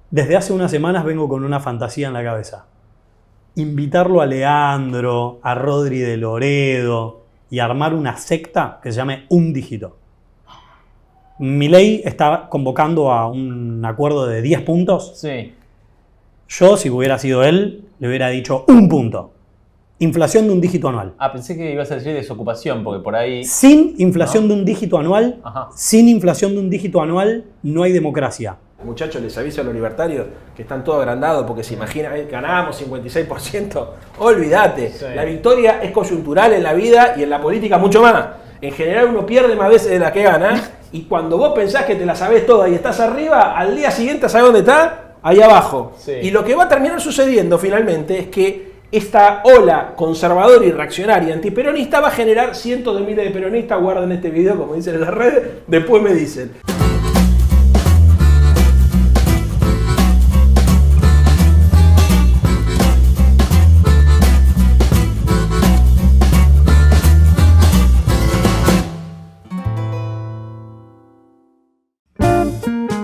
Desde hace unas semanas vengo con una fantasía en la cabeza. Invitarlo a Leandro, a Rodri de Loredo y armar una secta que se llame Un Dígito. Milei está convocando a un acuerdo de 10 puntos. Sí. Yo, si hubiera sido él, le hubiera dicho 1 punto. Inflación de 1 dígito anual. Ah, pensé que ibas a decir desocupación, porque por ahí... Sin inflación de 1 dígito anual, Ajá. sin inflación de 1 dígito anual, no hay democracia. Muchachos, les aviso a los libertarios que están todos agrandados porque se imaginan, ganamos 56%. Olvídate, Sí. La victoria es coyuntural en la vida y en la política mucho más. En general uno pierde más veces de las que gana y cuando vos pensás que te la sabés toda y estás arriba, al día siguiente ¿sabés dónde está? Ahí abajo. Sí. Y lo que va a terminar sucediendo finalmente es que esta ola conservadora y reaccionaria antiperonista va a generar cientos de miles de peronistas. Guarden este video, como dicen en las redes, después me dicen.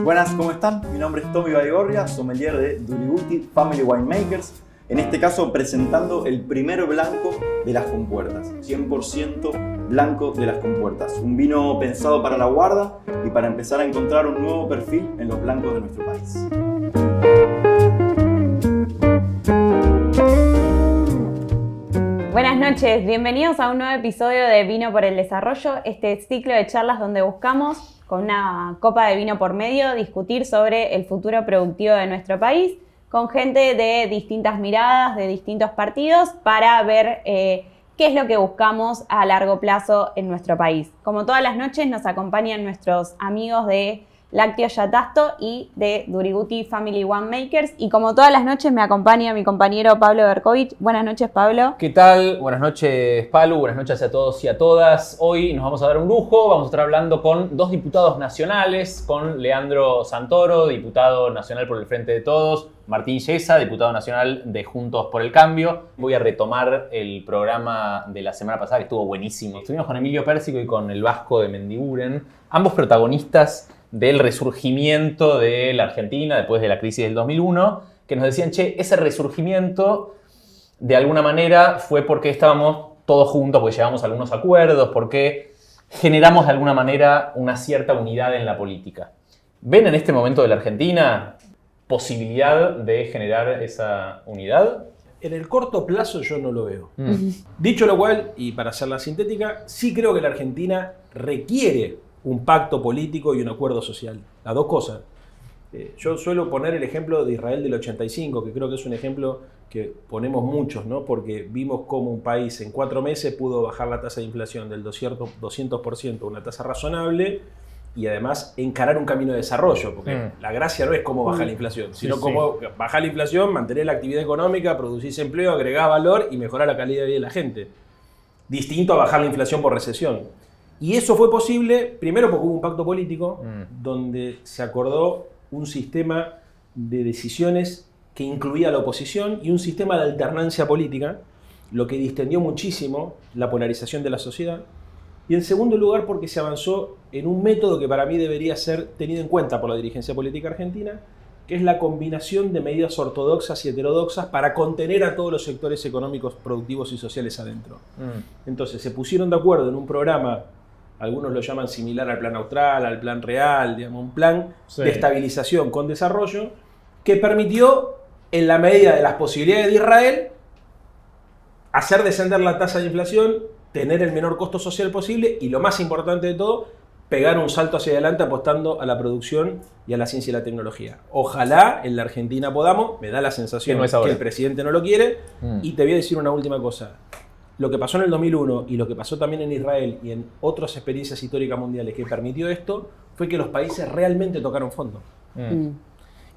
Buenas, ¿cómo están? Mi nombre es Tommy Baigorria, sommelier de Duriguti Family Winemakers. En este caso presentando el primer blanco de Las Compuertas, 100% blanco de Las Compuertas. Un vino pensado para la guarda y para empezar a encontrar un nuevo perfil en los blancos de nuestro país. Buenas noches, bienvenidos a un nuevo episodio de Vino por el Desarrollo, este ciclo de charlas donde buscamos, con una copa de vino por medio, discutir sobre el futuro productivo de nuestro país, con gente de distintas miradas, de distintos partidos, para ver qué es lo que buscamos a largo plazo en nuestro país. Como todas las noches nos acompañan nuestros amigos de Lácteos Yatasto y de Duriguti Family Winemakers, y como todas las noches me acompaña mi compañero Pablo Berkovich. Buenas noches, Pablo. ¿Qué tal? Buenas noches, Palu. Buenas noches a todos y a todas. Hoy nos vamos a dar un lujo. Vamos a estar hablando con dos diputados nacionales, con Leandro Santoro, diputado nacional por el Frente de Todos, Martín Yesa, diputado nacional de Juntos por el Cambio. Voy a retomar el programa de la semana pasada, que estuvo buenísimo. Estuvimos con Emilio Pérsico y con el Vasco de Mendiguren, ambos protagonistas del resurgimiento de la Argentina después de la crisis del 2001, que nos decían, che, ese resurgimiento de alguna manera fue porque estábamos todos juntos, porque llegamos a algunos acuerdos, porque generamos de alguna manera una cierta unidad en la política. ¿Ven en este momento de la Argentina posibilidad de generar esa unidad? En el corto plazo yo no lo veo. Dicho lo cual, y para hacerla sintética, sí creo que la Argentina requiere un pacto político y un acuerdo social. Las dos cosas. Yo suelo poner el ejemplo de Israel del 85, que creo que es un ejemplo que ponemos muchos, ¿no? Porque vimos cómo un país en 4 meses pudo bajar la tasa de inflación del 200%, una tasa razonable, y además encarar un camino de desarrollo, porque la gracia no es cómo bajar la inflación, sino cómo bajar la inflación, mantener la actividad económica, producir empleo, agregar valor y mejorar la calidad de vida de la gente. Distinto a bajar la inflación por recesión. Y eso fue posible, primero porque hubo un pacto político donde se acordó un sistema de decisiones que incluía a la oposición y un sistema de alternancia política, lo que distendió muchísimo la polarización de la sociedad. Y en segundo lugar porque se avanzó en un método que para mí debería ser tenido en cuenta por la dirigencia política argentina, que es la combinación de medidas ortodoxas y heterodoxas para contener a todos los sectores económicos, productivos y sociales adentro. Entonces se pusieron de acuerdo en un programa, algunos lo llaman similar al plan austral, al plan real, digamos, un plan de estabilización con desarrollo que permitió, en la medida de las posibilidades de Israel, hacer descender la tasa de inflación, tener el menor costo social posible y, lo más importante de todo, pegar un salto hacia adelante apostando a la producción y a la ciencia y la tecnología. Ojalá en la Argentina podamos, me da la sensación que el presidente no lo quiere, y te voy a decir una última cosa. Lo que pasó en el 2001 y lo que pasó también en Israel y en otras experiencias históricas mundiales que permitió esto fue que los países realmente tocaron fondo.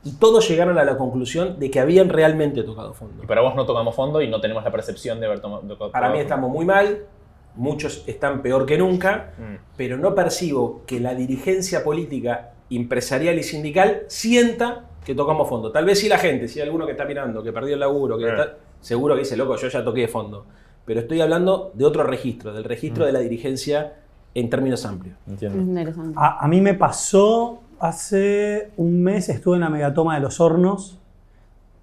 Y todos llegaron a la conclusión de que habían realmente tocado fondo. Y para vos no tocamos fondo y no tenemos la percepción de haber tocado fondo. Para mí estamos muy mal, muchos están peor que nunca, pero no percibo que la dirigencia política, empresarial y sindical sienta que tocamos fondo. Tal vez sí la gente, si hay alguno que está mirando, que perdió el laburo, que está, seguro que dice, loco, yo ya toqué de fondo. Pero estoy hablando de otro registro, del registro de la dirigencia en términos amplios. Entiendo. Interesante. A mí me pasó Hace un mes estuve en la megatoma de Los Hornos.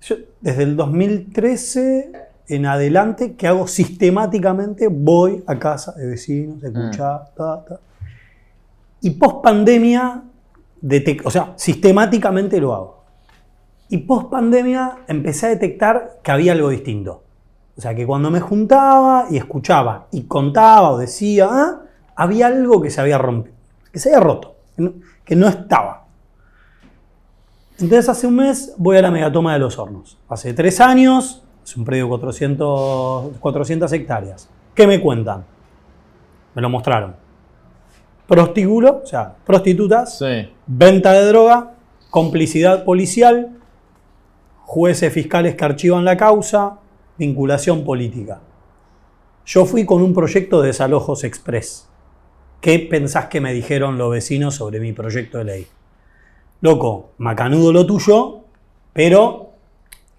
Yo, desde el 2013 en adelante, que hago sistemáticamente, voy a casa de vecinos, escuchar, Y post pandemia, o sea, sistemáticamente lo hago. Y post pandemia empecé a detectar que había algo distinto. O sea, que cuando me juntaba y escuchaba y contaba o decía, había algo que se había rompido, que se había roto, que no estaba. Entonces hace un mes voy a la megatoma de Los Hornos. Hace 3 años, es un predio de 400 hectáreas. ¿Qué me cuentan? Me lo mostraron. Prostíbulo, o sea, prostitutas, Sí. venta de droga, complicidad policial, jueces fiscales que archivan la causa, vinculación política. Yo fui con un proyecto de desalojos express. ¿Qué pensás que me dijeron los vecinos sobre mi proyecto de ley? Loco, macanudo lo tuyo, pero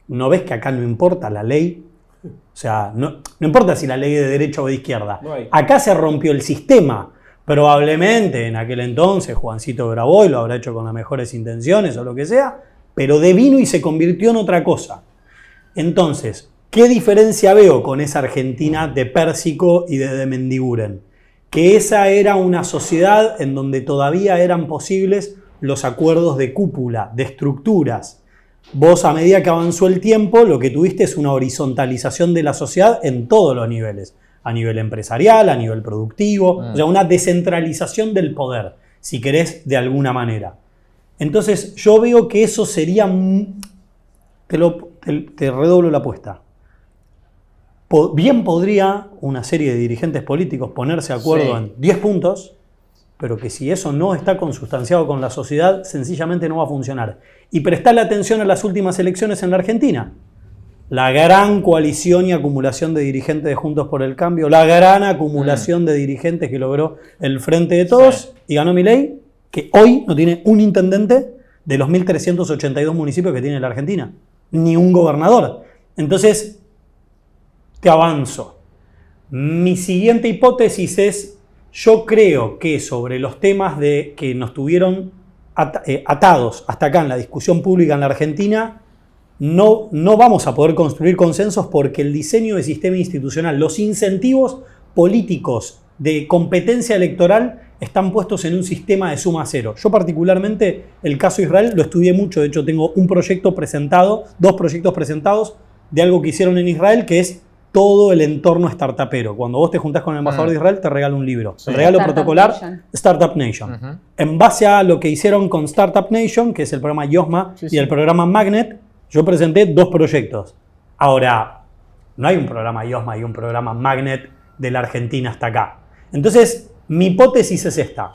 ¿no ves que acá no importa la ley? O sea, no importa si la ley es de derecha o de izquierda. No hay. Acá se rompió el sistema. Probablemente en aquel entonces Juancito Graboy lo habrá hecho con las mejores intenciones o lo que sea, pero devino y se convirtió en otra cosa. Entonces, ¿qué diferencia veo con esa Argentina de Pérsico y de Mendiguren? Que esa era una sociedad en donde todavía eran posibles los acuerdos de cúpula, de estructuras. Vos, a medida que avanzó el tiempo, lo que tuviste es una horizontalización de la sociedad en todos los niveles. A nivel empresarial, a nivel productivo, o sea, una descentralización del poder, si querés, de alguna manera. Entonces, yo veo que eso sería... Te redoblo la apuesta. Bien podría una serie de dirigentes políticos ponerse de acuerdo en 10 puntos, pero que si eso no está consustanciado con la sociedad, sencillamente no va a funcionar. Y prestale atención a las últimas elecciones en la Argentina. La gran coalición y acumulación de dirigentes de Juntos por el Cambio, la gran acumulación de dirigentes que logró el Frente de Todos, y ganó Milei, que hoy no tiene un intendente de los 1.382 municipios que tiene la Argentina, ni un gobernador. Entonces, te avanzo. Mi siguiente hipótesis es, yo creo que sobre los temas que nos tuvieron atados hasta acá en la discusión pública en la Argentina, no vamos a poder construir consensos porque el diseño del sistema institucional, los incentivos políticos de competencia electoral están puestos en un sistema de suma cero. Yo particularmente el caso Israel lo estudié mucho, de hecho tengo un proyecto presentado, 2 proyectos presentados de algo que hicieron en Israel que es todo el entorno startupero. Cuando vos te juntás con el embajador de Israel te regalo un libro. El regalo Startup protocolar Nation. Startup Nation. En base a lo que hicieron con Startup Nation, que es el programa Yosma y el programa Magnet, yo presenté 2 proyectos. Ahora, no hay un programa Yosma y un programa Magnet de la Argentina hasta acá. Entonces, mi hipótesis es esta.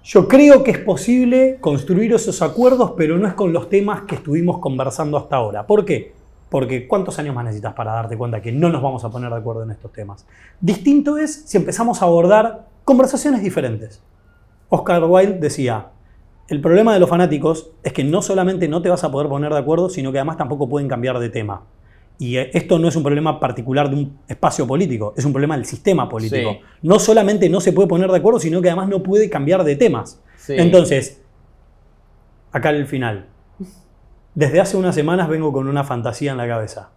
Yo creo que es posible construir esos acuerdos, pero no es con los temas que estuvimos conversando hasta ahora. ¿Por qué? Porque ¿cuántos años más necesitas para darte cuenta que no nos vamos a poner de acuerdo en estos temas? Distinto es si empezamos a abordar conversaciones diferentes. Oscar Wilde decía, el problema de los fanáticos es que no solamente no te vas a poder poner de acuerdo, sino que además tampoco pueden cambiar de tema. Y esto no es un problema particular de un espacio político, es un problema del sistema político. Sí. No solamente no se puede poner de acuerdo, sino que además no puede cambiar de temas. Sí. Entonces, acá el final. Desde hace unas semanas vengo con una fantasía en la cabeza.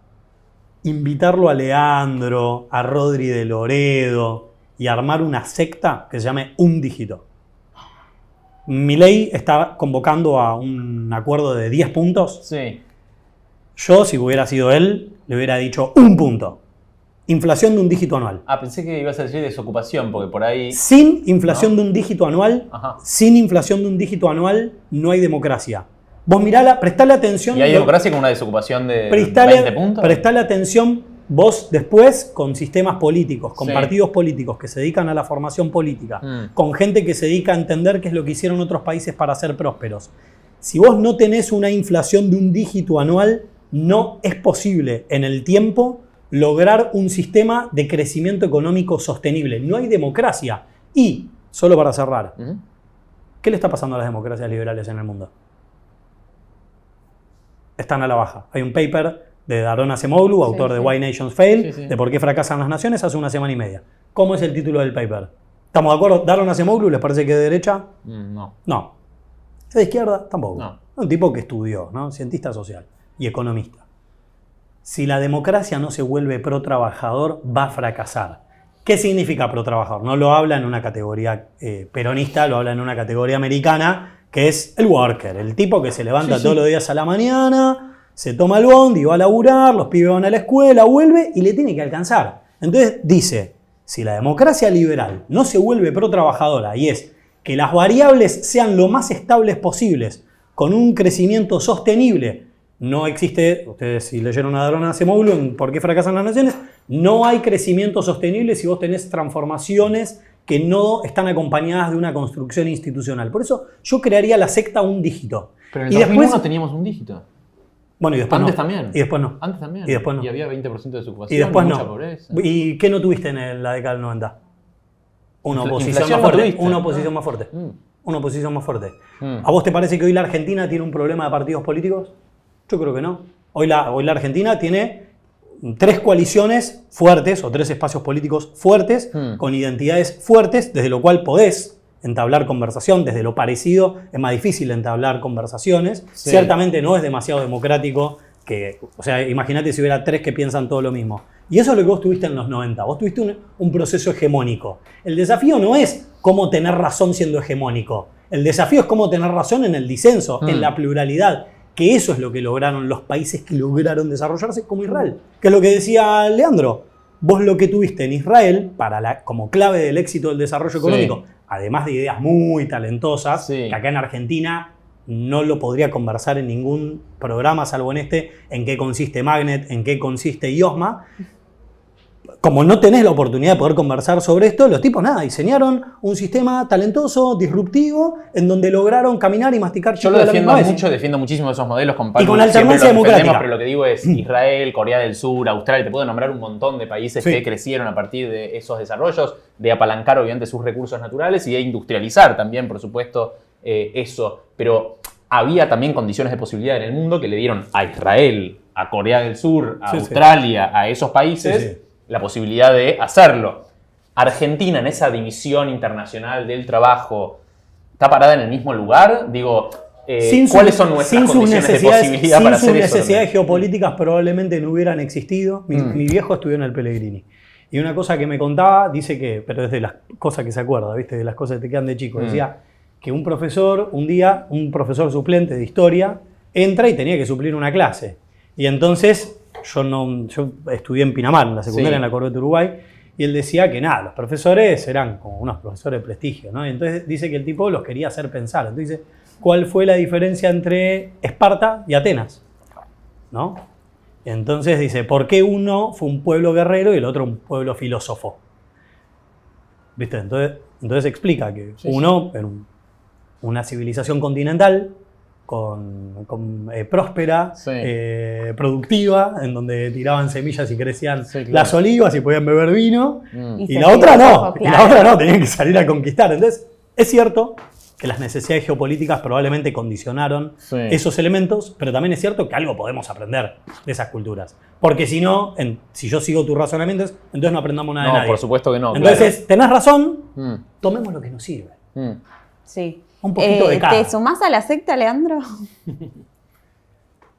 Invitarlo a Leandro, a Rodri de Loredo y armar una secta que se llame Un Dígito. Milei está convocando a un acuerdo de 10 puntos. Sí. Yo, si hubiera sido él, le hubiera dicho 1 punto. Inflación de 1 dígito anual. Ah, pensé que ibas a decir desocupación, porque por ahí... Sin inflación de 1 dígito anual, sin inflación de 1 dígito anual, no hay democracia. Vos mirala, prestale atención. ¿Y hay democracia con una desocupación de 20 puntos? Prestale atención vos después con sistemas políticos, con partidos políticos que se dedican a la formación política, con gente que se dedica a entender qué es lo que hicieron otros países para ser prósperos. Si vos no tenés una inflación de 1 dígito anual, no es posible en el tiempo lograr un sistema de crecimiento económico sostenible. No hay democracia. Y, solo para cerrar, ¿qué le está pasando a las democracias liberales en el mundo? Están a la baja. Hay un paper de Daron Acemoglu, autor de Why Nations Fail, de por qué fracasan las naciones, hace 1 semana y media. ¿Cómo es el título del paper? ¿Estamos de acuerdo? ¿Daron Acemoglu les parece que es de derecha? No. No. ¿Es de izquierda? Tampoco. No. Un tipo que estudió, ¿no? Cientista social y economista. Si la democracia no se vuelve pro trabajador, va a fracasar. ¿Qué significa pro trabajador? No lo habla en una categoría peronista, lo habla en una categoría americana, que es el worker, el tipo que se levanta todos los días a la mañana, se toma el bondi, va a laburar, los pibes van a la escuela, vuelve y le tiene que alcanzar. Entonces dice, si la democracia liberal no se vuelve pro trabajadora y es que las variables sean lo más estables posibles, con un crecimiento sostenible, no existe, ustedes si leyeron a Adorno Acemoglu en ¿Por qué fracasan las naciones? No hay crecimiento sostenible si vos tenés transformaciones que no están acompañadas de una construcción institucional. Por eso yo crearía la secta un dígito. Pero en el y 2001 después, teníamos un dígito. bueno, y después Antes no. también. Y después no. Antes también. Y después no. Y había 20% de desocupación Y después mucha no. pobreza. ¿Y qué no tuviste en la década del 90? Una oposición Inflación más no fuerte. tuviste. Una oposición más fuerte. Mm. Una oposición más fuerte. Mm. ¿A vos te parece que hoy la Argentina tiene un problema de partidos políticos? Yo creo que no. Hoy la Argentina tiene 3 coaliciones fuertes o 3 espacios políticos fuertes con identidades fuertes, desde lo cual podés entablar conversación, desde lo parecido es más difícil entablar conversaciones. Sí. Ciertamente no es demasiado democrático, o sea, imagínate si hubiera 3 que piensan todo lo mismo. Y eso es lo que vos tuviste en los 90, vos tuviste un proceso hegemónico. El desafío no es cómo tener razón siendo hegemónico, el desafío es cómo tener razón en el disenso, en la pluralidad, que eso es lo que lograron los países que lograron desarrollarse como Israel. Que es lo que decía Leandro, vos lo que tuviste en Israel, como clave del éxito del desarrollo económico, además de ideas muy talentosas, que acá en Argentina no lo podría conversar en ningún programa, salvo en en qué consiste Magnet, en qué consiste IOSMA. Como no tenés la oportunidad de poder conversar sobre esto, los tipos diseñaron un sistema talentoso, disruptivo, en donde lograron caminar y masticar. Yo lo defiendo mucho, defiendo muchísimo esos modelos con y con alternancia democrática. Pero lo que digo es Israel, Corea del Sur, Australia, te puedo nombrar un montón de países que crecieron a partir de esos desarrollos, de apalancar obviamente sus recursos naturales y de industrializar también, por supuesto, eso. Pero había también condiciones de posibilidad en el mundo que le dieron a Israel, a Corea del Sur, a Australia, a esos países, la posibilidad de hacerlo. Argentina, en esa división internacional del trabajo, ¿está parada en el mismo lugar? Digo, ¿cuáles son nuestras condiciones de posibilidad para hacer eso? Sin sus necesidades geopolíticas probablemente no hubieran existido. Mi viejo estudió en el Pellegrini. Y una cosa que me contaba, dice que, pero es de las cosas que se acuerda, ¿viste? De las cosas que te quedan de chico. Decía que un profesor, un día, un profesor suplente de historia, entra y tenía que suplir una clase. Y entonces, yo estudié en Pinamar, en la secundaria, en la Corvette Uruguay, y él decía que los profesores eran como unos profesores de prestigio, ¿no? Y entonces dice que el tipo los quería hacer pensar. Entonces dice, ¿cuál fue la diferencia entre Esparta y Atenas? ¿No? Entonces dice, ¿por qué uno fue un pueblo guerrero y el otro un pueblo filósofo? ¿Viste? Entonces explica que uno era una civilización continental, próspera, productiva, en donde tiraban semillas y crecían las olivas y podían beber vino, y la otra no, y la otra no, tenían que salir a conquistar. Entonces, es cierto que las necesidades geopolíticas probablemente condicionaron esos elementos, pero también es cierto que algo podemos aprender de esas culturas. Porque si no, si yo sigo tus razonamientos, entonces no aprendamos nada de nadie. No, por supuesto que no. Entonces, tenés razón, tomemos lo que nos sirve. Sí. Un poquito de cada. ¿Te sumás a la secta, Leandro?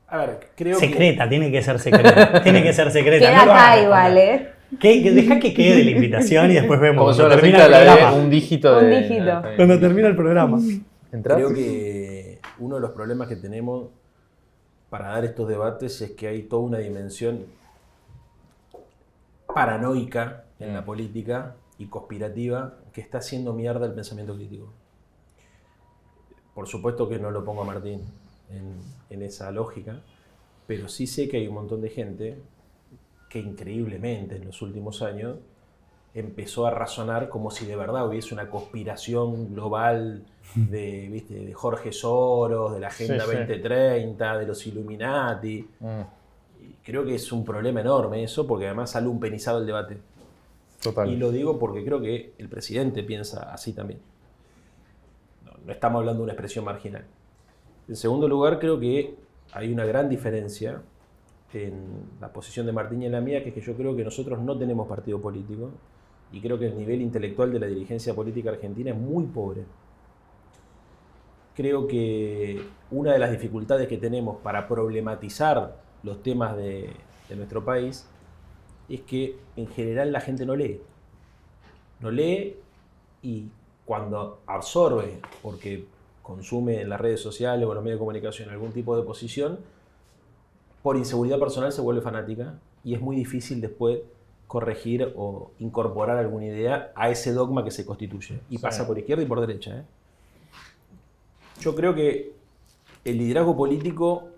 A ver, creo secreta, tiene que ser secreta. Tiene que ser secreta. Queda acá igual, ¿eh? Deja que quede la invitación y después vemos. Como cuando yo termina el programa. un dígito. Un dígito. Cuando termina el programa. Creo que uno de los problemas que tenemos para dar estos debates es que hay toda una dimensión paranoica en la política y conspirativa que está haciendo mierda el pensamiento crítico. Por supuesto que no lo pongo a Martín en esa lógica, pero sí sé que hay un montón de gente que increíblemente en los últimos años empezó a razonar como si de verdad hubiese una conspiración global de Jorge Soros, de la Agenda 2030, de los Illuminati. Y creo que es un problema enorme eso, porque además sale un penizado el debate. Total. Y lo digo porque creo que el presidente piensa así también. No estamos hablando de una expresión marginal. En segundo lugar, creo que hay una gran diferencia en la posición de Martín y en la mía, que es que yo creo que nosotros no tenemos partido político y creo que el nivel intelectual de la dirigencia política argentina es muy pobre. creo que una de las dificultades que tenemos para problematizar los temas de nuestro país es que en general la gente no lee. No lee y cuando absorbe, porque consume en las redes sociales o en los medios de comunicación algún tipo de posición, por inseguridad personal se vuelve fanática y es muy difícil después corregir o incorporar alguna idea a ese dogma que se constituye. Y pasa por izquierda y por derecha. Yo creo que el liderazgo político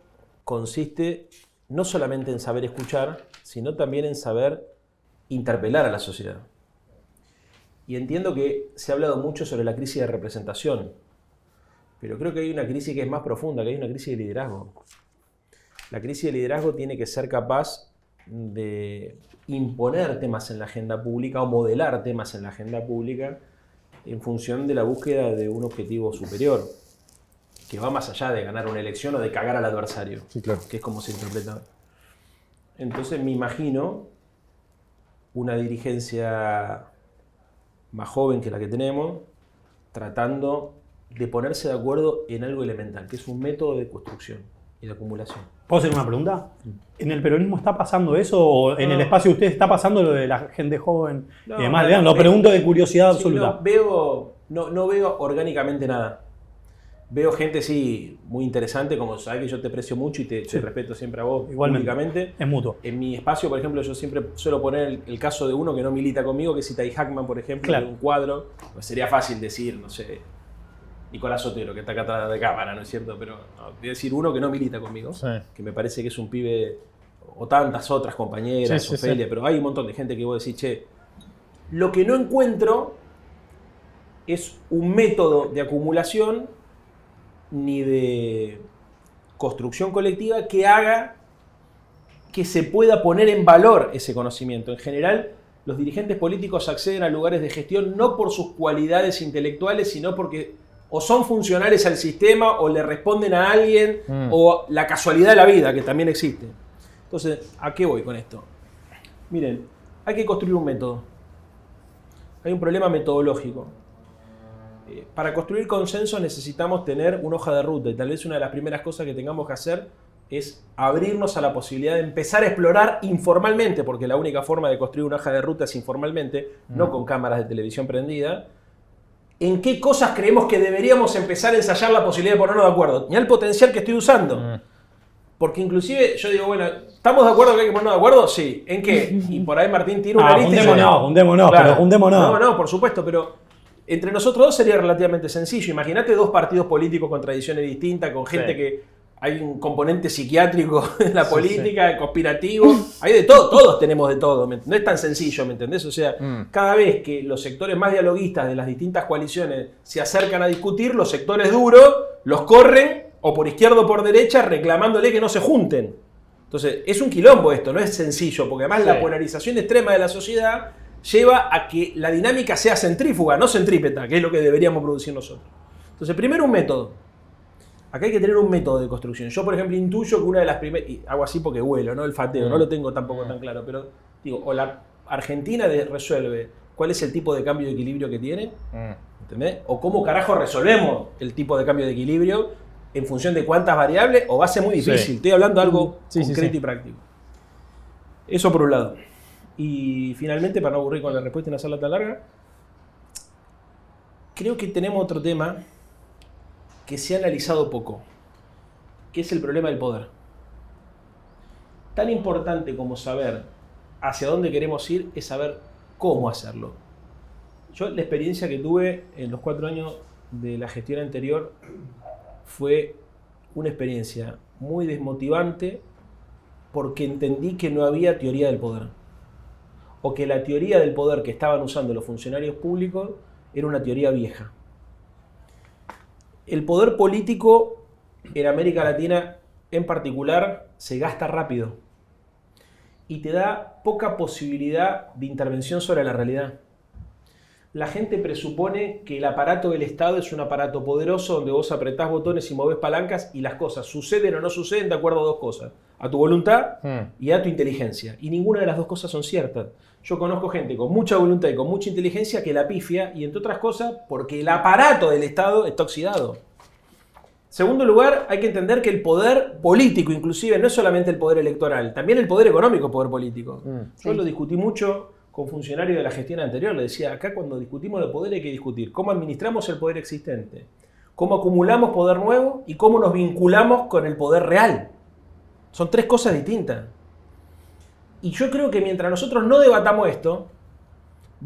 consiste no solamente en saber escuchar, sino también en saber interpelar a la sociedad. Y entiendo que se ha hablado mucho sobre la crisis de representación, pero creo que hay una crisis que es más profunda, que hay una crisis de liderazgo. La crisis de liderazgo tiene que ser capaz de imponer temas en la agenda pública o modelar temas en la agenda pública en función de la búsqueda de un objetivo superior, que va más allá de ganar una elección o de cagar al adversario, Sí, claro. que es como se interpreta. Entonces me imagino una dirigencia más joven que la que tenemos, tratando de ponerse de acuerdo en algo elemental, que es un método de construcción y de acumulación. ¿Puedo hacer una pregunta? ¿En el peronismo está pasando eso o en el espacio de ustedes está pasando lo de la gente joven y demás? Lean, lo pregunto de curiosidad absoluta. No veo orgánicamente nada. Veo gente, sí, muy interesante, como sabes que yo te aprecio mucho y te respeto siempre a vos. Igualmente. Públicamente. Es mutuo. En mi espacio, por ejemplo, yo siempre suelo poner el caso de uno que no milita conmigo, que es Itai Hackman, por ejemplo, Claro. de un cuadro. Pues sería fácil decir, no sé, Nicolás Sotero, que está acá atrás de cámara, ¿no es cierto? Pero no, voy a decir uno que no milita conmigo, Sí. que me parece que es un pibe, o tantas otras compañeras, Sí, sí, Ofelia, pero hay un montón de gente que vos decís, che, lo que no encuentro es un método de acumulación ni de construcción colectiva que haga que se pueda poner en valor ese conocimiento. En general, los dirigentes políticos acceden a lugares de gestión no por sus cualidades intelectuales, sino porque o son funcionales al sistema o le responden a alguien o la casualidad de la vida, que también existe. Entonces, ¿a qué voy con esto? Miren, hay que construir un método. Hay un problema metodológico. Para construir consenso necesitamos tener una hoja de ruta y tal vez una de las primeras cosas que tengamos que hacer es abrirnos a la posibilidad de empezar a explorar informalmente, porque la única forma de construir una hoja de ruta es informalmente, no con cámaras de televisión prendida, en qué cosas creemos que deberíamos empezar a ensayar la posibilidad de ponernos de acuerdo, y el potencial que estoy usando. Porque inclusive yo digo, bueno, ¿estamos de acuerdo que hay que ponernos de acuerdo? Sí. ¿En qué? Y por ahí Martín tira una lista y Juntémonos, Claro. pero juntémonos. No, por supuesto, pero entre nosotros dos sería relativamente sencillo. Imagínate dos partidos políticos con tradiciones distintas, con gente que hay un componente psiquiátrico en la política, conspirativo, hay de todo, todos tenemos de todo, no es tan sencillo, ¿me entendés? O sea, cada vez que los sectores más dialoguistas de las distintas coaliciones se acercan a discutir, los sectores duros los corren, o por izquierda o por derecha, reclamándole que no se junten. Entonces, es un quilombo esto, no es sencillo, porque además la polarización extrema de la sociedad lleva a que la dinámica sea centrífuga, no centrípeta, que es lo que deberíamos producir nosotros. Entonces, primero un método. Acá hay que tener un método de construcción. Yo, por ejemplo, intuyo que una de las primeras, y hago así porque vuelo, ¿no? El fateo, no lo tengo tampoco tan claro, pero digo, o la Argentina resuelve cuál es el tipo de cambio de equilibrio que tiene, ¿entendés? O cómo carajo resolvemos el tipo de cambio de equilibrio en función de cuántas variables, o va a ser muy difícil. Sí. Estoy hablando de algo Sí, concreto sí. y práctico. Eso por un lado. Y finalmente, para no aburrir con la respuesta y no hacerla tan larga, creo que tenemos otro tema que se ha analizado poco, que es el problema del poder. Tan importante como saber hacia dónde queremos ir es saber cómo hacerlo. Yo la experiencia que tuve en los 4 años de la gestión anterior fue una experiencia muy desmotivante porque entendí que no había teoría del poder. O que la teoría del poder que estaban usando los funcionarios públicos era una teoría vieja. El poder político en América Latina en particular se gasta rápido y te da poca posibilidad de intervención sobre la realidad. La gente presupone que el aparato del Estado es un aparato poderoso donde vos apretás botones y movés palancas y las cosas suceden o no suceden de acuerdo a dos cosas: a tu voluntad y a tu inteligencia. Y ninguna de las dos cosas son ciertas. Yo conozco gente con mucha voluntad y con mucha inteligencia que la pifia, y entre otras cosas porque el aparato del Estado está oxidado. Segundo lugar, hay que entender que el poder político, inclusive, no es solamente el poder electoral, también el poder económico es poder político. Yo lo discutí mucho con funcionarios de la gestión anterior, le decía, acá cuando discutimos de poder hay que discutir cómo administramos el poder existente, cómo acumulamos poder nuevo y cómo nos vinculamos con el poder real. Son tres cosas distintas. Y yo creo que mientras nosotros no debatamos esto,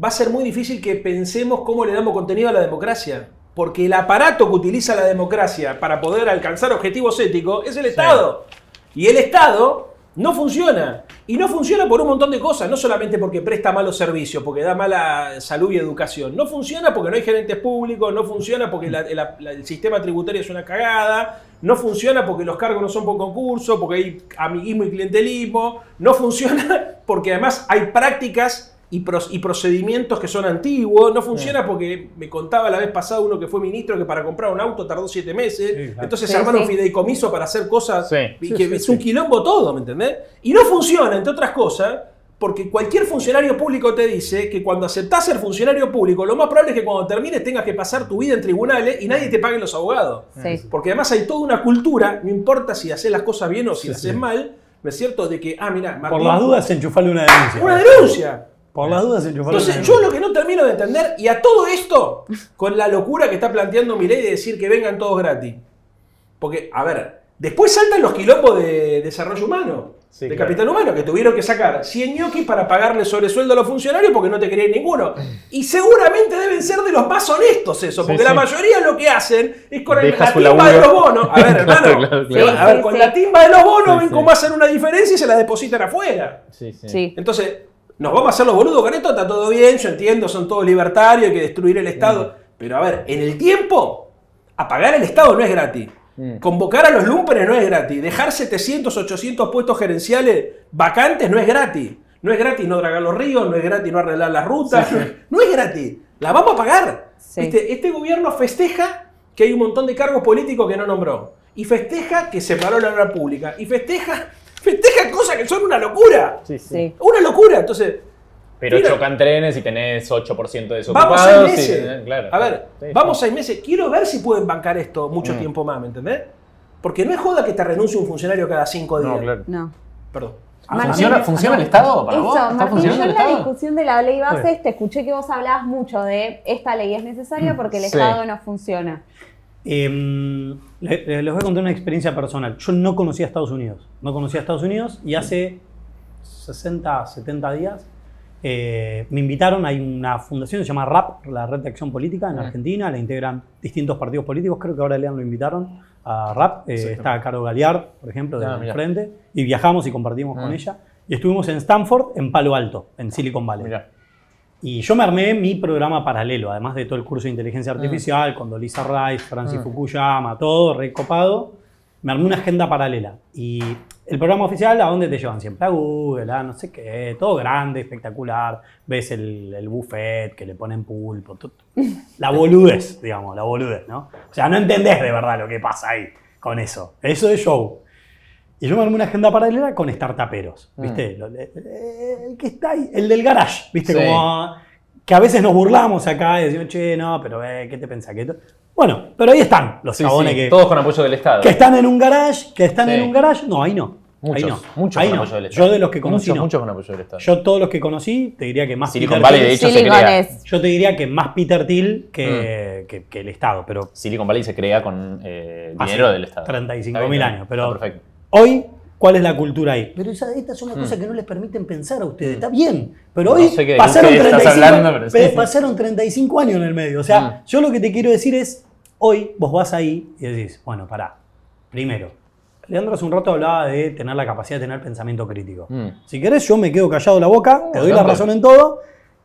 va a ser muy difícil que pensemos cómo le damos contenido a la democracia. Porque el aparato que utiliza la democracia para poder alcanzar objetivos éticos es el Estado. Y el Estado no funciona. Y no funciona por un montón de cosas. No solamente porque presta malos servicios, porque da mala salud y educación. No funciona porque no hay gerentes públicos. No funciona porque el sistema tributario es una cagada. No funciona porque los cargos no son por concurso, porque hay amiguismo y clientelismo. No funciona porque además hay prácticas y procedimientos que son antiguos. No funciona porque me contaba la vez pasada uno que fue ministro que para comprar un auto tardó 7 meses. Sí, claro. Entonces se armaron fideicomiso para hacer cosas y que es un quilombo todo, ¿me entendés? Y no funciona, entre otras cosas, porque cualquier funcionario público te dice que cuando aceptás ser funcionario público, lo más probable es que cuando termines tengas que pasar tu vida en tribunales y nadie te pague los abogados. Sí. Porque además hay toda una cultura, no importa si haces las cosas bien o si las haces mal, ¿no es cierto? De que, mira, Martín, por las dudas enchufarle una denuncia. ¡Una denuncia! Por las dudas enchufarle una denuncia. Entonces, yo lo que no termino de entender, y a todo esto, con la locura que está planteando Milei de decir que vengan todos gratis. Porque, a ver, después saltan los quilombos de desarrollo humano. Sí, de capital humano, que tuvieron que sacar 100 ñoquis para pagarle sobresueldo a los funcionarios porque no te querían ninguno. Y seguramente deben ser de los más honestos eso, porque la mayoría lo que hacen es con la timba de los bonos. A ver, hermano, con la timba de los bonos ven cómo hacen una diferencia y se la depositan afuera. Entonces, nos vamos a hacer los boludos con esto, está todo bien, yo entiendo, son todos libertarios, hay que destruir el Estado. Pero a ver, en el tiempo, apagar el Estado no es gratis. Convocar a los lumpenes no es gratis. Dejar 700, 800 puestos gerenciales vacantes no es gratis. No es gratis no dragar los ríos, no es gratis no arreglar las rutas. No es gratis. La vamos a pagar. ¿Viste? Este gobierno festeja que hay un montón de cargos políticos que no nombró. Y festeja que separó la obra pública. Y festeja cosas que son una locura. Una locura. Entonces... Pero chocan trenes y tenés 8% de desocupados. Vamos 6 meses. Claro, a ver, vamos 6 meses. Quiero ver si pueden bancar esto mucho tiempo más, ¿me entendés? Porque no es joda que te renuncie un funcionario cada 5 días. No, claro. No. Perdón. ¿Funciona el Estado para vos? ¿Está funcionando el Estado? En la discusión de la ley base te escuché que vos hablabas mucho de esta ley es necesaria porque el Estado no funciona. Les voy a contar una experiencia personal. Yo no conocía a Estados Unidos. Y hace 60, 70 días me invitaron. Hay una fundación que se llama RAP, la Red de Acción Política en Argentina, la integran distintos partidos políticos. Creo que ahora Lean lo invitaron a RAP. Está Caro Galiard, por ejemplo, del Frente, y viajamos y compartimos con ella. Y estuvimos en Stanford, en Palo Alto, en Silicon Valley. Y yo me armé mi programa paralelo, además de todo el curso de inteligencia artificial, con Lisa Rice, Francis Fukuyama, todo recopado. Me armé una agenda paralela. Y el programa oficial, ¿a dónde te llevan? Siempre a Google, a no sé qué, todo grande, espectacular. Ves el buffet que le ponen pulpo, todo. La boludez, digamos, la boludez, ¿no? O sea, no entendés de verdad lo que pasa ahí con eso. Eso es show. Y yo me armé una agenda paralela con startuperos, ¿viste? El que está ahí, el del garage, ¿viste? Como que a veces nos burlamos acá y decimos, che, no, pero ¿qué te pensás? Bueno, pero ahí están los chabones que... Todos con apoyo del Estado. Que están en un garage, No, ahí no. Muchos con apoyo del Estado. Yo de los que conocí, muchos con apoyo del Estado. Yo todos los que conocí, te diría que más Silicon Valley, de hecho, se crea. Yo te diría que más Peter Thiel que el Estado, pero... Silicon Valley se crea con dinero del Estado. 35.000 años, pero... Perfecto. Hoy, ¿cuál es la cultura ahí? Pero esta es una cosa que no les permiten pensar a ustedes. Está bien, pero hoy pasaron 35 años en el medio. O sea, yo lo que te quiero decir es, hoy vos vas ahí y decís, bueno, pará. Primero, Leandro hace un rato hablaba de tener la capacidad de tener pensamiento crítico. Si querés, yo me quedo callado la boca, te doy la razón en todo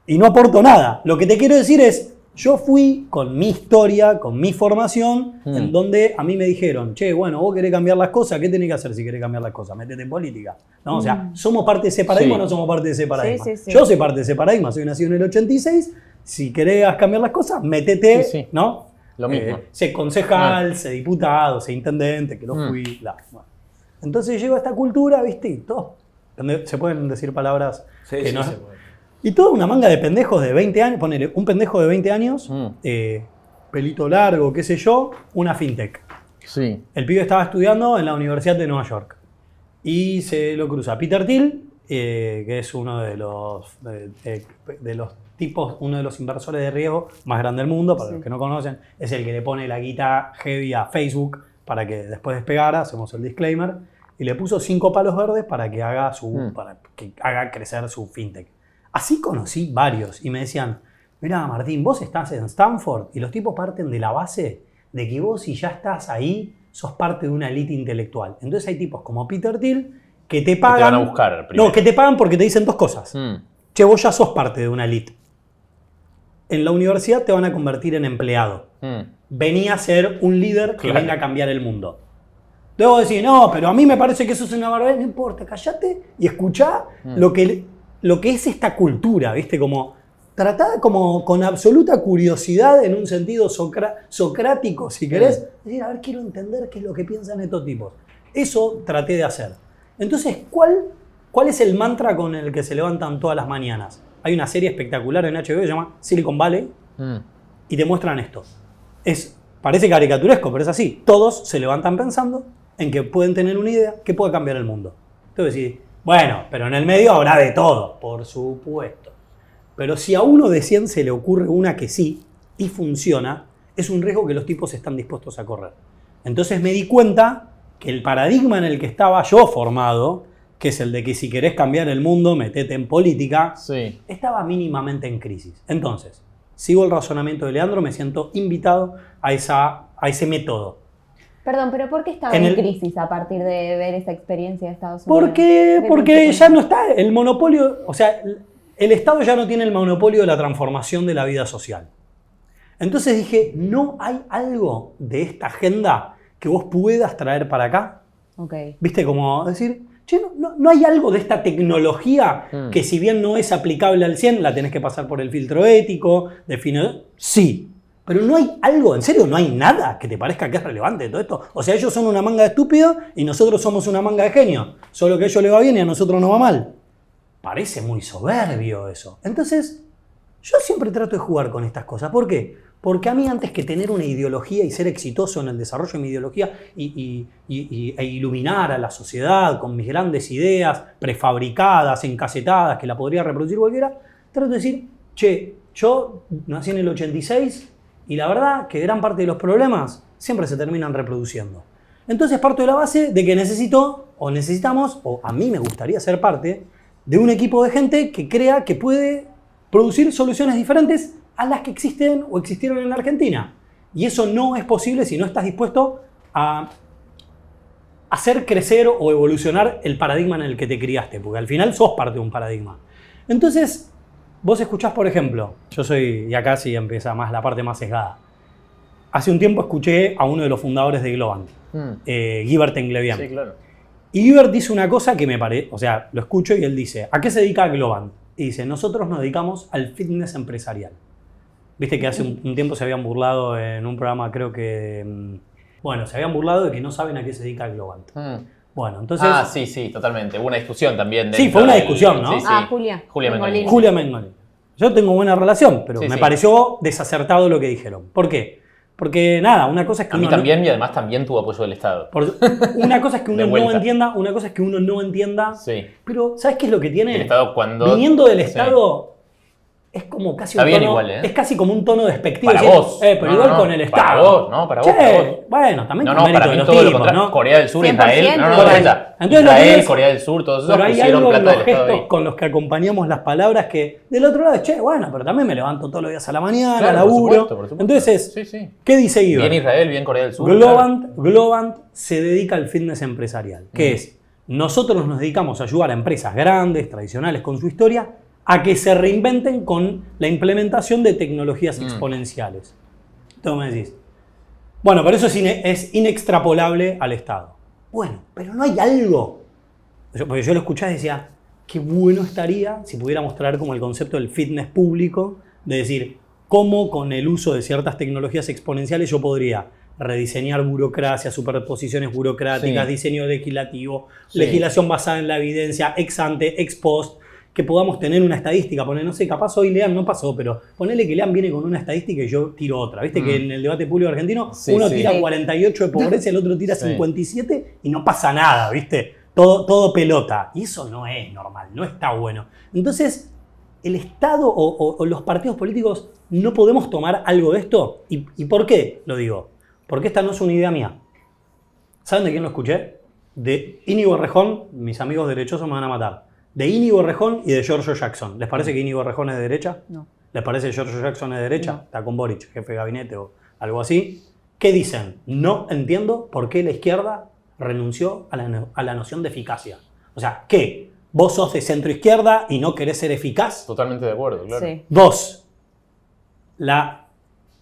y no aporto nada. Lo que te quiero decir es, yo fui con mi historia, con mi formación, en donde a mí me dijeron, che, bueno, vos querés cambiar las cosas, ¿qué tenés que hacer si querés cambiar las cosas? Métete en política. ¿No? O sea, ¿somos parte de ese paradigma o no somos parte de ese paradigma? Yo soy parte de ese paradigma, soy nacido en el 86, si querés cambiar las cosas, métete, ¿no? Lo mismo. Sé concejal, sé diputado, sé intendente, que lo fui, bla. Bueno. Entonces llego a esta cultura, ¿viste? Y todo. Se pueden decir palabras que no... Y toda una manga de pendejos de 20 años, ponele, un pendejo de 20 años, pelito largo, qué sé yo, una fintech. Sí. El pibe estaba estudiando en la Universidad de Nueva York y se lo cruza Peter Thiel, que es uno de los tipos, uno de los inversores de riesgo más grandes del mundo. Para los que no conocen, es el que le pone la guita heavy a Facebook para que después despegara, hacemos el disclaimer, y le puso 5 palos verdes para que haga crecer su fintech. Así conocí varios y me decían, mirá Martín, vos estás en Stanford y los tipos parten de la base de que vos, si ya estás ahí, sos parte de una élite intelectual. Entonces hay tipos como Peter Thiel que te pagan... Que te van a buscar primero. No, que te pagan porque te dicen 2 cosas. Che, vos ya sos parte de una élite. En la universidad te van a convertir en empleado. Vení a ser un líder que venga a cambiar el mundo. Luego decís, no, pero a mí me parece que eso es una barbaridad. No importa, callate y escuchá lo que es esta cultura, ¿viste? Como tratada como con absoluta curiosidad en un sentido socrático, si querés. Decir, a ver, quiero entender qué es lo que piensan estos tipos. Eso traté de hacer. Entonces, ¿cuál es el mantra con el que se levantan todas las mañanas? Hay una serie espectacular en HBO que se llama Silicon Valley y te muestran esto. Parece caricaturesco, pero es así. Todos se levantan pensando en que pueden tener una idea que puede cambiar el mundo. Entonces decís, bueno, pero en el medio habrá de todo, por supuesto. Pero si a uno de 100 se le ocurre una que sí y funciona, es un riesgo que los tipos están dispuestos a correr. Entonces me di cuenta que el paradigma en el que estaba yo formado, que es el de que si querés cambiar el mundo, metete en política, estaba mínimamente en crisis. Entonces, sigo el razonamiento de Leandro, me siento invitado a ese método. Perdón, pero ¿por qué estaba en crisis a partir de ver esa experiencia de Estados Unidos? Porque ya no está el monopolio, o sea, el Estado ya no tiene el monopolio de la transformación de la vida social. Entonces dije, ¿no hay algo de esta agenda que vos puedas traer para acá? ¿Viste? Como decir, che, no hay algo de esta tecnología que si bien no es aplicable al 100, la tenés que pasar por el filtro ético, sí. Pero no hay algo, en serio, no hay nada que te parezca que es relevante de todo esto. O sea, ellos son una manga de estúpidos y nosotros somos una manga de genios. Solo que a ellos les va bien y a nosotros nos va mal. Parece muy soberbio eso. Entonces, yo siempre trato de jugar con estas cosas. ¿Por qué? Porque a mí, antes que tener una ideología y ser exitoso en el desarrollo de mi ideología e iluminar a la sociedad con mis grandes ideas prefabricadas, encasetadas, que la podría reproducir cualquiera, trato de decir, che, yo nací en el 86 y la verdad que gran parte de los problemas siempre se terminan reproduciendo. Entonces parto de la base de que necesitamos, o a mí me gustaría ser parte, de un equipo de gente que crea que puede producir soluciones diferentes a las que existen o existieron en la Argentina. Y eso no es posible si no estás dispuesto a hacer crecer o evolucionar el paradigma en el que te criaste, porque al final sos parte de un paradigma. Entonces, vos escuchás, por ejemplo, y acá sí empieza más la parte más sesgada. Hace un tiempo escuché a uno de los fundadores de Globant, Guibert Englebian. Sí, claro. Y Guibert dice una cosa que me parece, o sea, lo escucho y él dice, ¿a qué se dedica Globant? Y dice, nosotros nos dedicamos al fitness empresarial. Viste que hace un tiempo se habían burlado en un programa, creo que... se habían burlado de que no saben a qué se dedica Globant. Bueno, entonces... sí, totalmente. Hubo una discusión también. Sí, fue una discusión, ¿no? Sí. Julia Mengolini. Julia Mengolini. Yo tengo buena relación, pero me pareció desacertado lo que dijeron. ¿Por qué? Porque nada, una cosa es que a mí también, y además también tuvo apoyo del Estado. Una cosa es que uno no entienda, Sí. Pero ¿sabes qué es lo que tiene? El Estado cuando... Viniendo del Estado... Es como casi un tono, es casi como un tono despectivo. Para vos. Pero igual con el Estado. Para vos, ¿no? Para vos. Bueno, también con mérito para de mí los todo tipos, lo contrario. ¿no? Corea del Sur, 100%. Israel. Entonces, Israel, Corea del Sur, todos esos pero hay pusieron algo en plata los del Estado gestos ahí. con los que acompañamos las palabras que del otro lado es, pero también me levanto todos los días a la mañana, Claro, laburo. por supuesto. Entonces, Sí. ¿qué dice Guibert? Bien Israel, bien Corea del Sur. Globant se dedica al fitness empresarial, que es, nosotros nos dedicamos a ayudar a empresas grandes, tradicionales, con su historia, a que se reinventen con la implementación de tecnologías exponenciales. Entonces me decís, pero eso es inextrapolable al Estado. Bueno, pero no hay algo. Porque yo lo escuchaba y decía, qué bueno estaría si pudiéramos traer como el concepto del fitness público, de decir, cómo con el uso de ciertas tecnologías exponenciales yo podría rediseñar burocracia, superposiciones burocráticas, diseño legislativo, legislación basada en la evidencia, ex ante, ex post, que podamos tener una estadística. Poner, no sé, capaz hoy Lean no pasó, pero ponele que Lean viene con una estadística y yo tiro otra. ¿Viste que en el debate público argentino uno tira 48 de pobreza, el otro tira 57 y no pasa nada, ¿viste? Todo pelota. Y eso no es normal, no está bueno. Entonces, el Estado o los partidos políticos no podemos tomar algo de esto. ¿Y por qué lo digo? Porque esta no es una idea mía. ¿Saben de quién lo escuché? De Íñigo Errejón, mis amigos derechosos me van a matar. De Íñigo Errejón y de Giorgio Jackson. ¿Les parece que Íñigo Errejón es de derecha? No. ¿Les parece que Giorgio Jackson es de derecha? No. Está con Boric, jefe de gabinete o algo así. ¿Qué dicen? No entiendo por qué la izquierda renunció a la noción de eficacia. O sea, ¿qué? ¿Vos sos de centro izquierda y no querés ser eficaz? Totalmente de acuerdo, claro. Sí. 2. La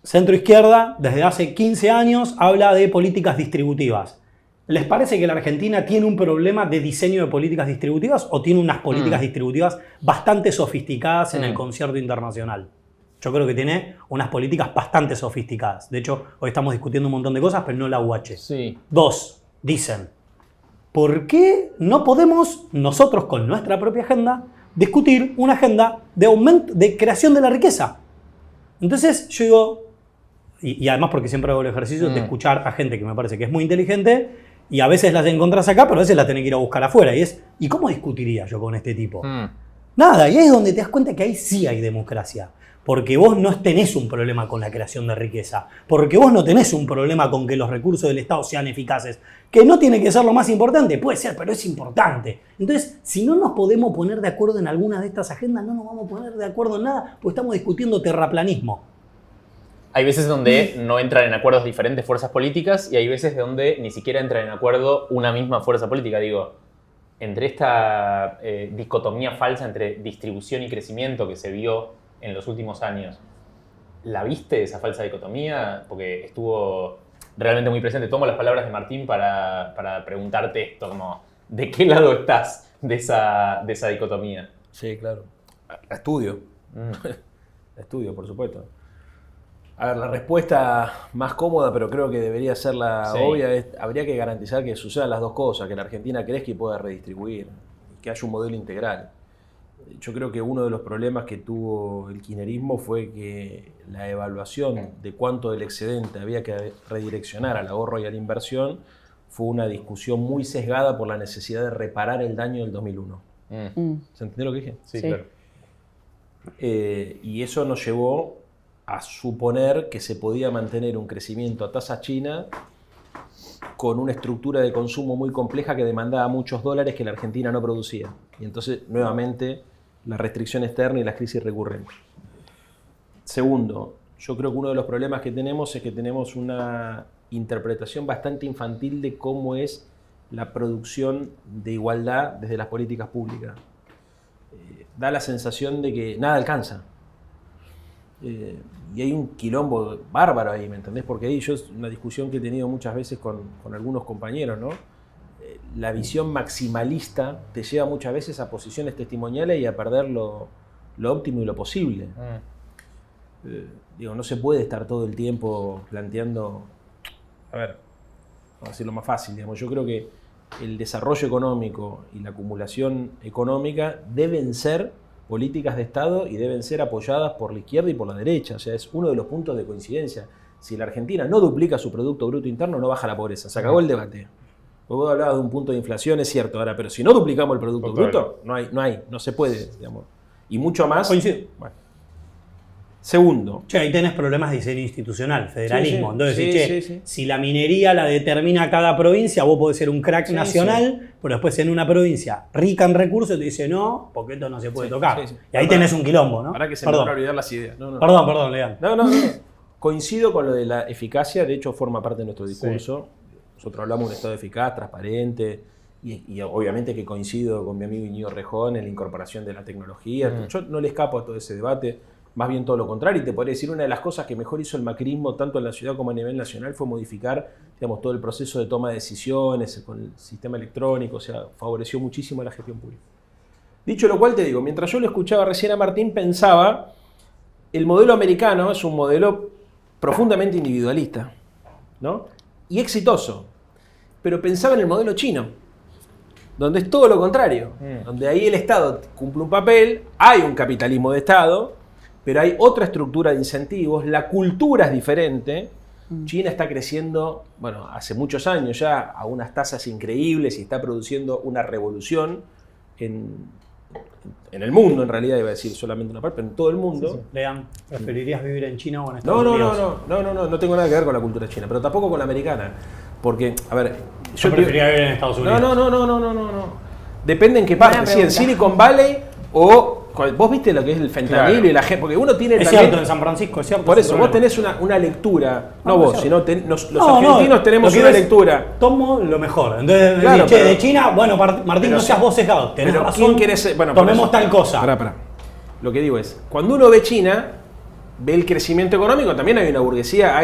centro izquierda desde hace 15 años habla de políticas distributivas. ¿Les parece que la Argentina tiene un problema de diseño de políticas distributivas o tiene unas políticas distributivas bastante sofisticadas en el concierto internacional? Yo creo que tiene unas políticas bastante sofisticadas. De hecho, hoy estamos discutiendo un montón de cosas, pero no la UH. Sí. 2. Dicen, ¿por qué no podemos nosotros con nuestra propia agenda discutir una agenda de aumento, de creación de la riqueza? Entonces yo digo, y además porque siempre hago el ejercicio de escuchar a gente que me parece que es muy inteligente y a veces las encontrás acá, pero a veces las tenés que ir a buscar afuera. ¿Y cómo discutiría yo con este tipo? Nada, y ahí es donde te das cuenta que ahí sí hay democracia. Porque vos no tenés un problema con la creación de riqueza. Porque vos no tenés un problema con que los recursos del Estado sean eficaces. Que no tiene que ser lo más importante, puede ser, pero es importante. Entonces, si no nos podemos poner de acuerdo en alguna de estas agendas, no nos vamos a poner de acuerdo en nada, porque estamos discutiendo terraplanismo. Hay veces donde no entran en acuerdos diferentes fuerzas políticas y hay veces donde ni siquiera entra en acuerdo una misma fuerza política. Digo, entre esta dicotomía falsa entre distribución y crecimiento que se vio en los últimos años, ¿la viste esa falsa dicotomía? Porque estuvo realmente muy presente. Tomo las palabras de Martín para preguntarte esto, como, ¿de qué lado estás de esa dicotomía? Sí, claro. La estudio. La estudio, por supuesto. A ver, la respuesta más cómoda, pero creo que debería ser la obvia, es habría que garantizar que sucedan las dos cosas, que la Argentina crezca y pueda redistribuir, que haya un modelo integral. Yo creo que uno de los problemas que tuvo el kirchnerismo fue que la evaluación de cuánto del excedente había que redireccionar al ahorro y a la inversión fue una discusión muy sesgada por la necesidad de reparar el daño del 2001. ¿Se entendió lo que dije? Sí, claro. Y eso nos llevó a suponer que se podía mantener un crecimiento a tasa china con una estructura de consumo muy compleja que demandaba muchos dólares que la Argentina no producía. Y entonces, nuevamente, la restricción externa y las crisis recurrentes. Segundo, yo creo que uno de los problemas que tenemos es que tenemos una interpretación bastante infantil de cómo es la producción de igualdad desde las políticas públicas. Da la sensación de que nada alcanza. Y hay un quilombo bárbaro ahí, ¿me entendés? Porque ahí yo es una discusión que he tenido muchas veces con algunos compañeros, ¿no? La visión maximalista te lleva muchas veces a posiciones testimoniales y a perder lo óptimo y lo posible. Digo, no se puede estar todo el tiempo planteando... A ver, vamos a decirlo más fácil, digamos. Yo creo que el desarrollo económico y la acumulación económica deben ser políticas de Estado y deben ser apoyadas por la izquierda y por la derecha. O sea, es uno de los puntos de coincidencia. Si la Argentina no duplica su Producto Bruto Interno, no baja la pobreza. Se acabó el debate. Vos hablabas de un punto de inflación, es cierto, ahora, pero si no duplicamos el Producto Bruto, no se puede, digamos. Y mucho más... Coincido. Bueno. Segundo. Che, ahí tenés problemas de diseño institucional, federalismo. Sí, Entonces, si la minería la determina cada provincia, vos podés ser un crack nacional, pero después en una provincia rica en recursos te dice no, porque esto no se puede tocar. Y ahí tenés un quilombo, ¿no? Ahora que se me van a olvidar las ideas. Perdón, Lean. No. Coincido con lo de la eficacia, de hecho forma parte de nuestro discurso. Nosotros hablamos de un Estado eficaz, transparente, y obviamente que coincido con mi amigo Íñigo Errejón en la incorporación de la tecnología. Yo no le escapo a todo ese debate. Más bien todo lo contrario, y te podría decir, una de las cosas que mejor hizo el macrismo, tanto en la ciudad como a nivel nacional, fue modificar, digamos, todo el proceso de toma de decisiones con el sistema electrónico, o sea, favoreció muchísimo la gestión pública. Dicho lo cual, te digo, mientras yo lo escuchaba recién a Martín, pensaba, el modelo americano es un modelo profundamente individualista, ¿no? Y exitoso, pero pensaba en el modelo chino. donde es todo lo contrario, donde ahí el Estado cumple un papel, hay un capitalismo de Estado, pero hay otra estructura de incentivos, la cultura es diferente. China está creciendo, bueno, hace muchos años ya, a unas tasas increíbles y está produciendo una revolución en el mundo, en realidad, iba a decir solamente una parte, pero en todo el mundo. Sí. Lean, ¿preferirías vivir en China o en Estados Unidos? No tengo nada que ver con la cultura china, pero tampoco con la americana. Porque, a ver, yo preferiría vivir en Estados Unidos. No. Depende en qué parte, si en Silicon Valley o... Vos viste lo que es el fentanilo y la gente, porque uno tiene es también... cierto, en San Francisco, es cierto. Por eso, vos tenés una lectura, no vos, sino los argentinos tenemos una lectura. Tomo lo mejor. Entonces, claro, decís, de China, bueno, Martín, no seas vos sesgado. Tenés razón, ¿quién querés? Bueno, tomemos tal cosa. Pará. Lo que digo es, cuando uno ve China, ve el crecimiento económico, también hay una burguesía,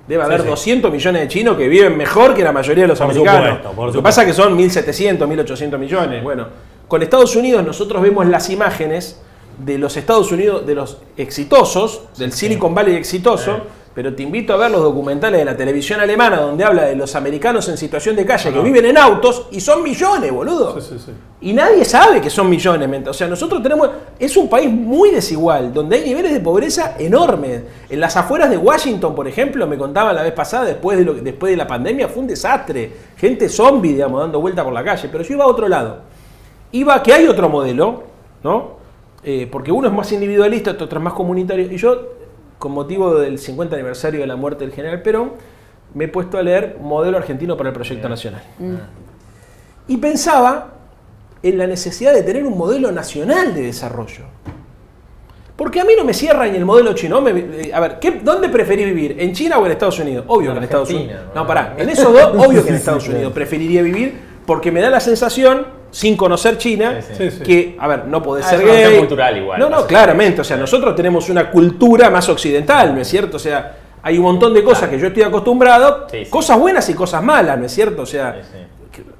debe haber 200 millones de chinos que viven mejor que la mayoría de los americanos. Lo que pasa es que son 1.700, 1.800 millones. Bueno, con Estados Unidos nosotros vemos las imágenes de los Estados Unidos, de los exitosos, del Silicon Valley exitoso, pero te invito a ver los documentales de la televisión alemana donde habla de los americanos en situación de calle que viven en autos y son millones, boludo. Sí. Y nadie sabe que son millones. O sea, nosotros es un país muy desigual, donde hay niveles de pobreza enormes. En las afueras de Washington, por ejemplo, me contaban la vez pasada, después de la pandemia, fue un desastre. Gente zombie, digamos, dando vuelta por la calle. Pero yo iba a otro lado. Iba que hay otro modelo, ¿no? Porque uno es más individualista, otro es más comunitario. Y yo, con motivo del 50 aniversario de la muerte del general Perón, me he puesto a leer Modelo Argentino para el Proyecto Nacional. Y pensaba en la necesidad de tener un modelo nacional de desarrollo. Porque a mí no me cierra ni el modelo chino. A ver, ¿dónde preferís vivir? ¿En China o en Estados Unidos? Obvio que en Estados Unidos. No, pará. En esos dos, obvio que en Estados Unidos preferiría vivir, porque me da la sensación, sin conocer China, que, a ver, no podés ser gay. Es cultural igual. No, claramente. O sea, nosotros tenemos una cultura más occidental, ¿no es cierto? O sea, hay un montón de cosas que yo estoy acostumbrado, cosas buenas y cosas malas, ¿no es cierto? O sea,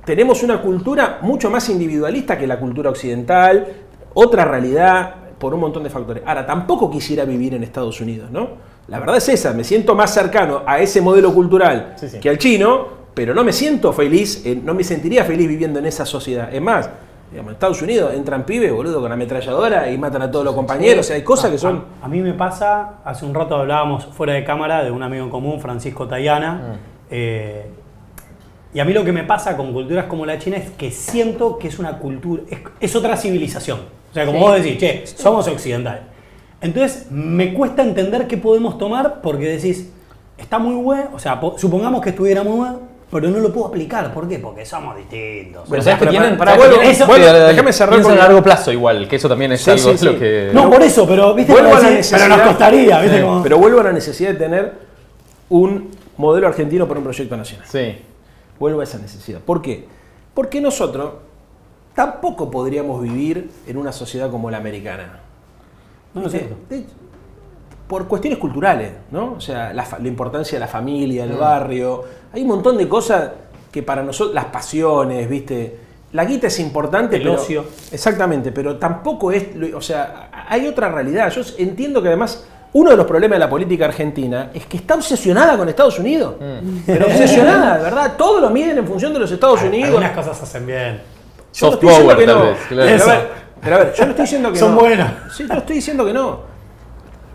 tenemos una cultura mucho más individualista que la cultura occidental, otra realidad, por un montón de factores. Ahora, tampoco quisiera vivir en Estados Unidos, ¿no? La verdad es esa, me siento más cercano a ese modelo cultural que al chino, pero no me siento feliz, no me sentiría feliz viviendo en esa sociedad. Es más, digamos, en Estados Unidos entran pibes, boludo, con ametralladora y matan a todos los compañeros. O sea, hay cosas que son... A mí me pasa, hace un rato hablábamos fuera de cámara de un amigo en común, Francisco Tayana, y a mí lo que me pasa con culturas como la china es que siento que es una cultura, es otra civilización. O sea, como vos decís, somos occidentales. Entonces, me cuesta entender qué podemos tomar porque decís, está muy bueno, o sea, supongamos que estuviera muy bueno, pero no lo puedo aplicar. ¿Por qué? Porque somos distintos. Pero ¿sabes que tienen? Déjame cerrar piensan a largo plazo igual, que eso también es algo lo que... No, por eso, pero viste, pero nos costaría, ¿viste? Como... Pero vuelvo a la necesidad de tener un modelo argentino para un proyecto nacional. Sí. Vuelvo a esa necesidad. ¿Por qué? Porque nosotros tampoco podríamos vivir en una sociedad como la americana. No sé. Por cuestiones culturales, ¿no? O sea, la importancia de la familia, el barrio. Hay un montón de cosas que para nosotros, las pasiones, ¿viste? La guita es importante, el ocio. Exactamente, pero tampoco es... O sea, hay otra realidad. Yo entiendo que además uno de los problemas de la política argentina es que está obsesionada con Estados Unidos. Pero obsesionada, de verdad. Todo lo miden en función de los Estados Unidos. Algunas cosas hacen bien. Soft power, tal vez. Pero a ver, yo no estoy diciendo que son no. Son buenas. Sí, yo estoy diciendo que no.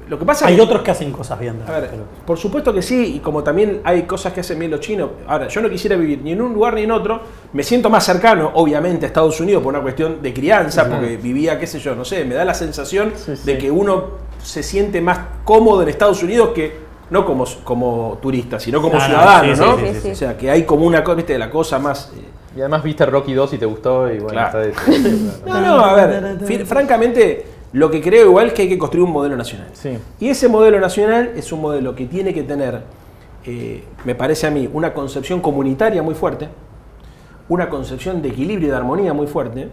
Lo que pasa hay es que, otros que hacen cosas bien. A ver, por supuesto que sí, y como también hay cosas que hacen bien los chinos. Ahora, yo no quisiera vivir ni en un lugar ni en otro. Me siento más cercano, obviamente, a Estados Unidos por una cuestión de crianza, porque vivía, qué sé yo, no sé, me da la sensación de que uno se siente más cómodo en Estados Unidos que no como turista, sino como ciudadano, ¿no? Sí. O sea, que hay como una cosa, viste, la cosa más... Y además viste Rocky 2 y te gustó y bueno, claro. está No, a ver, francamente... Lo que creo igual es que hay que construir un modelo nacional. Sí. Y ese modelo nacional es un modelo que tiene que tener, me parece a mí, una concepción comunitaria muy fuerte, una concepción de equilibrio y de armonía muy fuerte,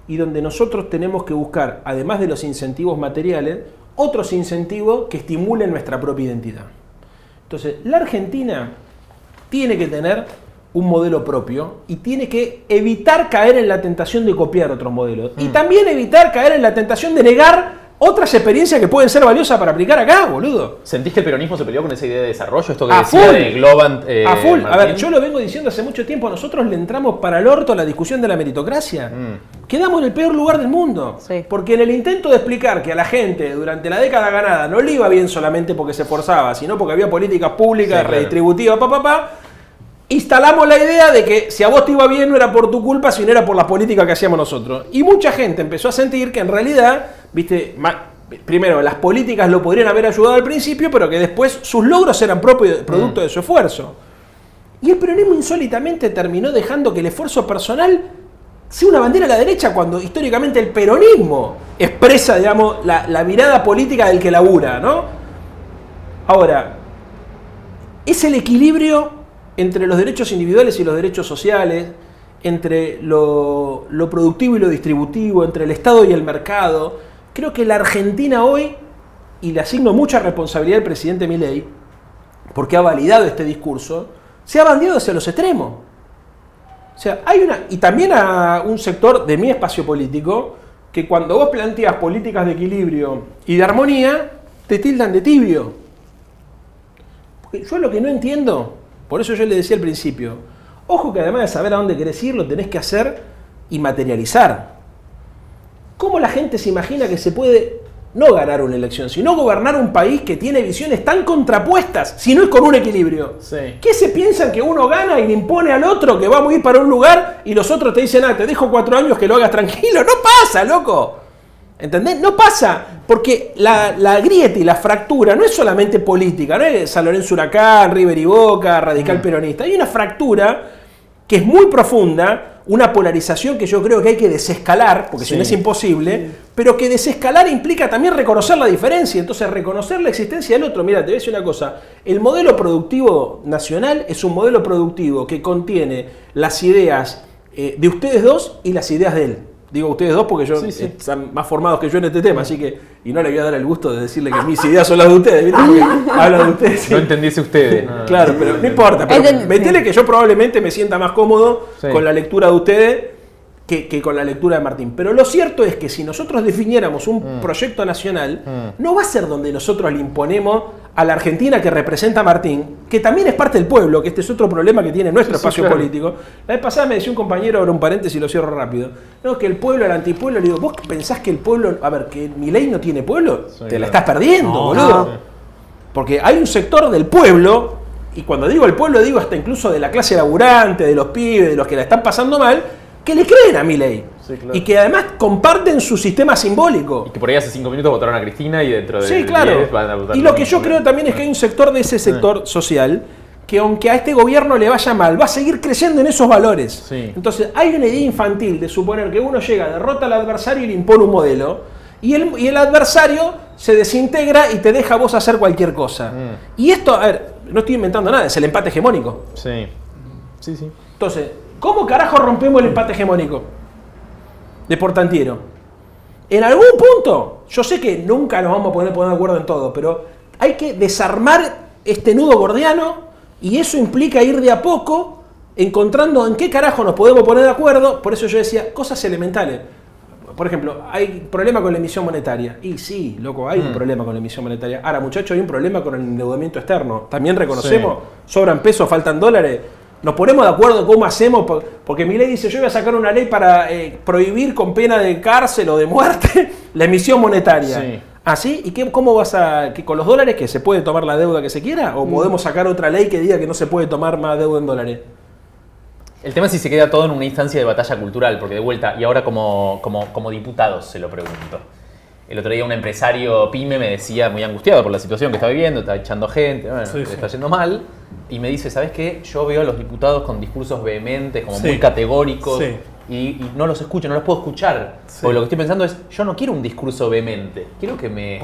y donde nosotros tenemos que buscar, además de los incentivos materiales, otros incentivos que estimulen nuestra propia identidad. Entonces, la Argentina tiene que tener un modelo propio y tiene que evitar caer en la tentación de copiar otros modelos. Y también evitar caer en la tentación de negar otras experiencias que pueden ser valiosas para aplicar acá, boludo. ¿Sentís que el peronismo se peleó con esa idea de desarrollo? Esto que A decía full. de Globant. A full. A ver, Martín. yo lo vengo diciendo hace mucho tiempo. Nosotros le entramos para el orto a la discusión de la meritocracia. Quedamos en el peor lugar del mundo. Sí. Porque en el intento de explicar que a la gente durante la década ganada no le iba bien solamente porque se esforzaba, sino porque había políticas públicas, Sí, claro. redistributivas, instalamos la idea de que si a vos te iba bien no era por tu culpa, sino era por las políticas que hacíamos nosotros. Y mucha gente empezó a sentir que en realidad, viste, primero, las políticas lo podrían haber ayudado al principio, pero que después sus logros eran producto de su esfuerzo. Y el peronismo insólitamente terminó dejando que el esfuerzo personal sea una bandera a la derecha, cuando históricamente el peronismo expresa, digamos, la mirada política del que labura, ¿no? Ahora, es el equilibrio entre los derechos individuales y los derechos sociales, entre lo productivo y lo distributivo, entre el Estado y el mercado. Creo que la Argentina hoy, y le asigno mucha responsabilidad al presidente Milei, porque ha validado este discurso, se ha bandeado hacia los extremos. O sea, y también a un sector de mi espacio político, que cuando vos planteas políticas de equilibrio y de armonía, te tildan de tibio. Porque yo lo que no entiendo, por eso yo le decía al principio, ojo que además de saber a dónde querés ir, lo tenés que hacer y materializar. ¿Cómo la gente se imagina que se puede no ganar una elección, sino gobernar un país que tiene visiones tan contrapuestas, si no es con un equilibrio? Sí. ¿Qué se piensan que uno gana y le impone al otro que vamos a ir para un lugar y los otros te dicen, te dejo 4 años que lo hagas tranquilo? No pasa, loco. ¿Entendés? No pasa, porque la grieta y la fractura no es solamente política, no es San Lorenzo Huracán, River y Boca, radical peronista. Hay una fractura que es muy profunda, una polarización que yo creo que hay que desescalar, porque si no es imposible, pero que desescalar implica también reconocer la diferencia, entonces reconocer la existencia del otro. Mira, te voy a decir una cosa, el modelo productivo nacional es un modelo productivo que contiene las ideas de ustedes dos y las ideas de él. Digo ustedes dos porque están más formados que yo en este tema, así que, y no le voy a dar el gusto de decirle que mis ideas son las de ustedes, ¿viste? Porque habla de ustedes. Sí. No entendiese ustedes. No. Claro, pero no importa, pero metele que yo probablemente me sienta más cómodo con la lectura de ustedes que con la lectura de Martín. Pero lo cierto es que si nosotros definiéramos un proyecto nacional, no va a ser donde nosotros le imponemos a la Argentina que representa a Martín, que también es parte del pueblo, que este es otro problema que tiene nuestro espacio político. La vez pasada me decía un compañero, ahora un paréntesis y lo cierro rápido, no, que el pueblo, el antipueblo, le digo, ¿vos pensás que el pueblo, a ver, que Milei no tiene pueblo? Te la estás perdiendo, boludo. Porque hay un sector del pueblo, y cuando digo el pueblo digo hasta incluso de la clase laburante, de los pibes, de los que la están pasando mal, que le creen a Milei. Y que además comparten su sistema simbólico. Y que por ahí hace 5 minutos votaron a Cristina y dentro de 10 van a votar. Y lo que yo creo también es que hay un sector de ese sector social que aunque a este gobierno le vaya mal, va a seguir creciendo en esos valores. Entonces hay una idea infantil de suponer que uno llega, derrota al adversario y le impone un modelo, y el adversario se desintegra y te deja a vos hacer cualquier cosa. Y esto, a ver, no estoy inventando nada, es el empate hegemónico. Entonces, ¿cómo carajo rompemos el empate hegemónico de Portantiero? En algún punto, yo sé que nunca nos vamos a poner de acuerdo en todo, pero hay que desarmar este nudo gordiano y eso implica ir de a poco encontrando en qué carajo nos podemos poner de acuerdo. Por eso yo decía, cosas elementales. Por ejemplo, hay problema con la emisión monetaria. Y sí, loco, hay un problema con la emisión monetaria. Ahora, muchachos, hay un problema con el endeudamiento externo. También reconocemos, sobran pesos, faltan dólares. Nos ponemos de acuerdo cómo hacemos, porque Milei dice, yo voy a sacar una ley para prohibir con pena de cárcel o de muerte la emisión monetaria. ¿Así? ¿Y cómo vas a, que con los dólares que se puede tomar la deuda que se quiera? ¿O podemos sacar otra ley que diga que no se puede tomar más deuda en dólares? El tema es si se queda todo en una instancia de batalla cultural, porque de vuelta, y ahora como diputados se lo pregunto. El otro día un empresario pyme me decía, muy angustiado por la situación que está viviendo, está echando gente, bueno, le está yendo mal, y me dice, ¿sabes qué? Yo veo a los diputados con discursos vehementes, como muy categóricos, y no los escucho, no los puedo escuchar. Porque lo que estoy pensando es, yo no quiero un discurso vehemente, quiero que me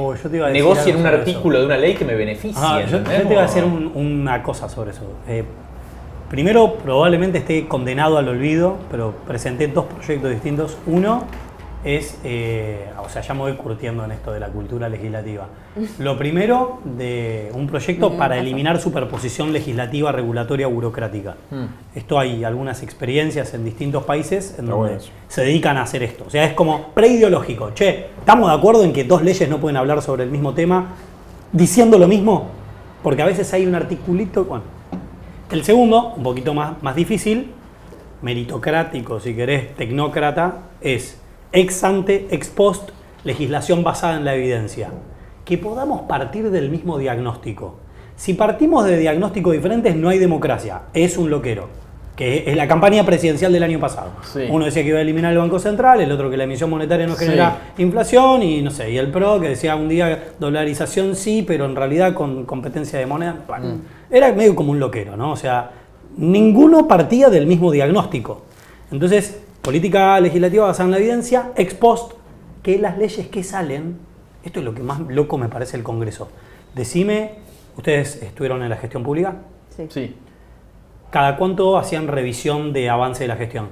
negocien un artículo de una ley que me beneficie. Yo te iba a decir una cosa sobre eso. Primero, probablemente esté condenado al olvido, pero presenté 2 proyectos distintos. Uno, es, o sea, ya me voy curtiendo en esto de la cultura legislativa. Lo primero, de un proyecto para eliminar superposición legislativa, regulatoria, burocrática. Esto hay algunas experiencias en distintos países en donde se dedican a hacer esto. O sea, es como preideológico. Che, ¿estamos de acuerdo en que dos leyes no pueden hablar sobre el mismo tema diciendo lo mismo? Porque a veces hay un articulito. Bueno. El segundo, un poquito más difícil, meritocrático, si querés, tecnócrata, es ex ante, ex post, legislación basada en la evidencia. Que podamos partir del mismo diagnóstico. Si partimos de diagnósticos diferentes, no hay democracia, es un loquero. Que es la campaña presidencial del año pasado. Sí. Uno decía que iba a eliminar el Banco Central, el otro que la emisión monetaria no genera inflación, y no sé, y el PRO que decía un día dolarización sí, pero en realidad con competencia de moneda. Bueno, era medio como un loquero, ¿no? O sea, ninguno partía del mismo diagnóstico. Entonces, política legislativa basada en la evidencia, ex post, que las leyes que salen, esto es lo que más loco me parece el Congreso. Decime, ¿ustedes estuvieron en la gestión pública? Sí. ¿Cada cuánto hacían revisión de avance de la gestión?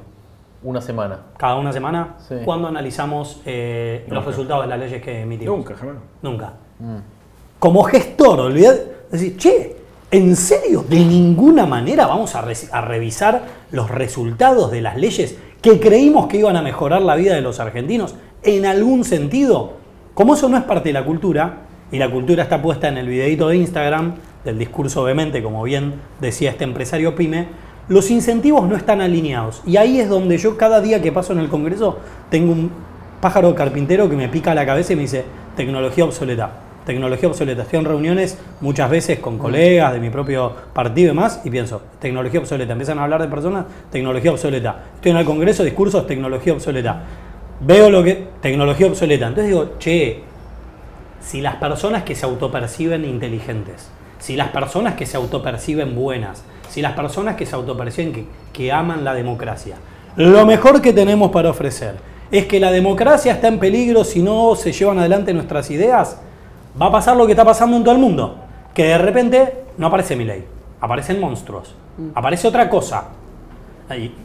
Una semana. ¿Cada una semana? Sí. ¿Cuándo analizamos los resultados de las leyes que emitimos? Nunca, jamás. Nunca. Como gestor, olvidate, decir, che, ¿en serio? ¿De ninguna manera vamos a revisar los resultados de las leyes que creímos que iban a mejorar la vida de los argentinos en algún sentido? Como eso no es parte de la cultura, y la cultura está puesta en el videito de Instagram, del discurso obviamente, como bien decía este empresario pyme, los incentivos no están alineados. Y ahí es donde yo cada día que paso en el Congreso tengo un pájaro carpintero que me pica la cabeza y me dice, tecnología obsoleta. Tecnología obsoleta. Estoy en reuniones muchas veces con colegas de mi propio partido y demás, y pienso, tecnología obsoleta. Empiezan a hablar de personas, tecnología obsoleta. Estoy en el Congreso, discursos, tecnología obsoleta. Veo lo que... tecnología obsoleta. Entonces digo, che, si las personas que se autoperciben inteligentes, si las personas que se autoperciben buenas, si las personas que se autoperciben que aman la democracia, lo mejor que tenemos para ofrecer es que la democracia está en peligro si no se llevan adelante nuestras ideas, va a pasar lo que está pasando en todo el mundo, que de repente no aparece Milei, aparecen monstruos, aparece otra cosa.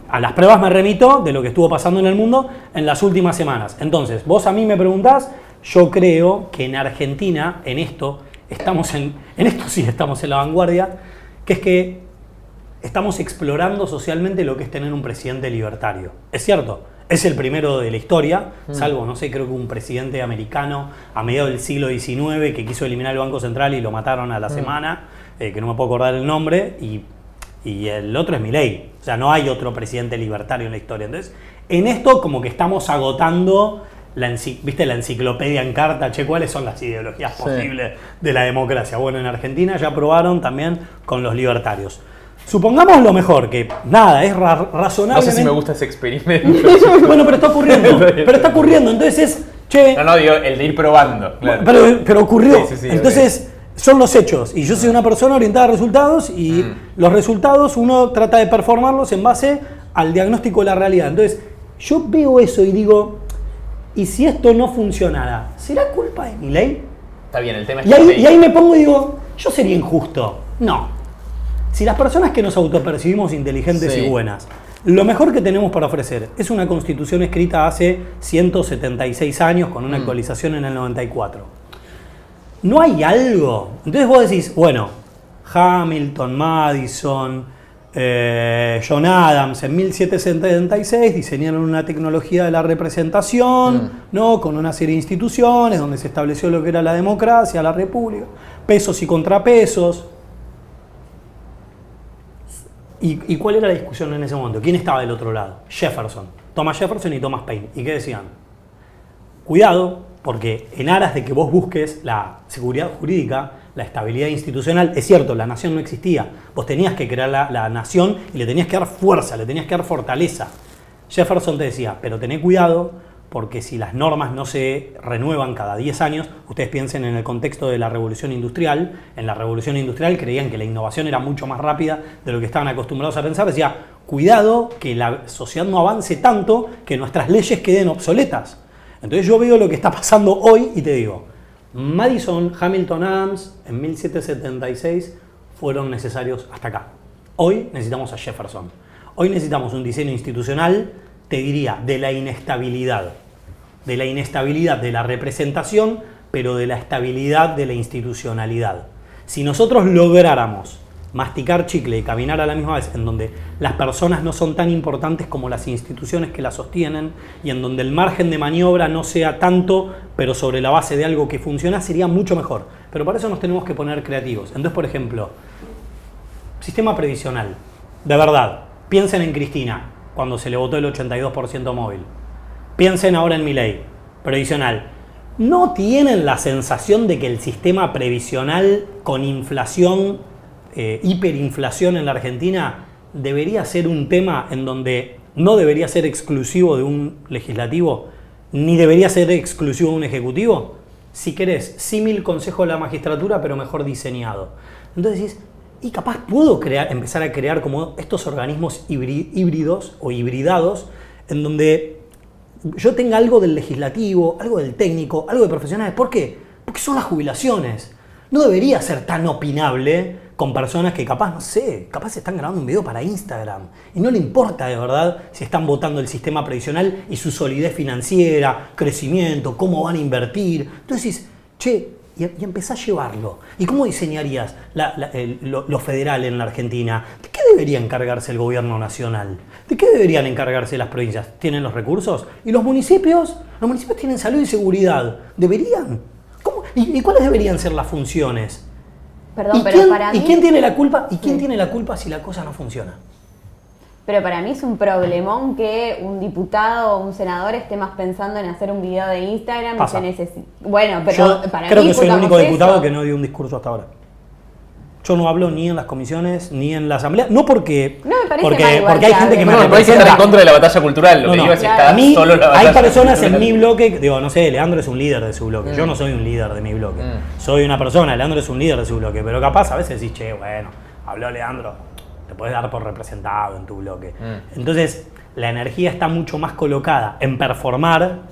A las pruebas me remito de lo que estuvo pasando en el mundo en las últimas semanas. Entonces, vos a mí me preguntás, yo creo que en Argentina, en esto sí estamos en la vanguardia, que es que estamos explorando socialmente lo que es tener un presidente libertario. Es cierto, es el primero de la historia, salvo, no sé, creo que un presidente americano a mediados del siglo XIX que quiso eliminar el Banco Central y lo mataron a la semana, que no me puedo acordar el nombre, y el otro es Milei. O sea, no hay otro presidente libertario en la historia. Entonces, en esto como que estamos agotando ¿viste la enciclopedia en carta? Che, ¿cuáles son las ideologías posibles de la democracia? Bueno, en Argentina ya probaron también con los libertarios. Supongamos lo mejor, que nada, es razonable. No sé si me gusta ese experimento. Bueno, pero está ocurriendo. Entonces es, che... No, digo, el de ir probando. Claro. Pero ocurrió. Sí, entonces, son los hechos. Y yo soy una persona orientada a resultados y los resultados uno trata de performarlos en base al diagnóstico de la realidad. Entonces, yo veo eso y digo... ¿Y si esto no funcionara? ¿Será culpa de Milei? Está bien, el tema es y ahí me pongo y digo, yo sería injusto. No. Si las personas que nos autopercibimos inteligentes y buenas, lo mejor que tenemos para ofrecer es una constitución escrita hace 176 años con una actualización en el 94. ¿No hay algo? Entonces vos decís, bueno, Hamilton, Madison... John Adams en 1776 diseñaron una tecnología de la representación, ¿no? Con una serie de instituciones donde se estableció lo que era la democracia, la república, pesos y contrapesos. ¿Y cuál era la discusión en ese momento? ¿Quién estaba del otro lado? Jefferson, Thomas Jefferson y Thomas Paine. ¿Y qué decían? Cuidado, porque en aras de que vos busques la seguridad jurídica, la estabilidad institucional, es cierto, la nación no existía. Vos tenías que crear la nación y le tenías que dar fuerza, le tenías que dar fortaleza. Jefferson te decía, pero tené cuidado porque si las normas no se renuevan cada 10 años, ustedes piensen en el contexto de la revolución industrial. En la revolución industrial creían que la innovación era mucho más rápida de lo que estaban acostumbrados a pensar. Decía, cuidado que la sociedad no avance tanto que nuestras leyes queden obsoletas. Entonces yo veo lo que está pasando hoy y te digo, Madison, Hamilton, Adams en 1776 fueron necesarios hasta acá. Hoy necesitamos a Jefferson. Hoy necesitamos un diseño institucional, te diría, de la inestabilidad. de la inestabilidad de la representación, pero de la estabilidad de la institucionalidad. Si nosotros lográramos masticar chicle y caminar a la misma vez, en donde las personas no son tan importantes como las instituciones que las sostienen y en donde el margen de maniobra no sea tanto, pero sobre la base de algo que funciona, sería mucho mejor. Pero para eso nos tenemos que poner creativos. Entonces, por ejemplo, sistema previsional. De verdad, piensen en Cristina, cuando se le votó el 82% móvil. Piensen ahora en Milei, previsional. ¿No tienen la sensación de que el sistema previsional con inflación, hiperinflación en la Argentina, debería ser un tema en donde no debería ser exclusivo de un legislativo, ni debería ser exclusivo de un ejecutivo? Si querés, símil consejo de la magistratura, pero mejor diseñado. Entonces decís, y capaz puedo empezar a crear como estos organismos híbridos o hibridados, en donde yo tenga algo del legislativo, algo del técnico, algo de profesionales. ¿Por qué? Porque son las jubilaciones. No debería ser tan opinable con personas que capaz, no sé, capaz están grabando un video para Instagram y no le importa de verdad si están votando el sistema previsional y su solidez financiera, crecimiento, cómo van a invertir. Entonces dices, che, y empezás a llevarlo. ¿Y cómo diseñarías lo federal en la Argentina? ¿De qué debería encargarse el gobierno nacional? ¿De qué deberían encargarse las provincias? ¿Tienen los recursos? ¿Y los municipios? Los municipios tienen salud y seguridad. ¿Deberían? ¿Cómo? ¿Y cuáles deberían ser las funciones? Perdón, pero para mí... ¿Y quién tiene la culpa? ¿Y quién tiene la culpa si la cosa no funciona? Pero para mí es un problemón que un diputado o un senador esté más pensando en hacer un video de Instagram Pasa. y se necesita. Bueno, pero Yo para creo mí que soy el único discutamos diputado eso. que no dio un discurso hasta ahora. Yo no hablo ni en las comisiones ni en la asamblea, no porque No me parece porque, mal igual porque hay que gente que hable. me No, me parece representa. estar en contra de la batalla cultural. Lo No, que no. digo es que Claro. está A mí solo la hay batalla personas en cultural. mi bloque, digo, no sé, Leandro es un líder de su bloque. Yo no soy un líder de mi bloque. Soy una persona, Leandro es un líder de su bloque, pero capaz a veces decís, che, bueno, habló Leandro, te podés dar por representado en tu bloque. Entonces, la energía está mucho más colocada en performar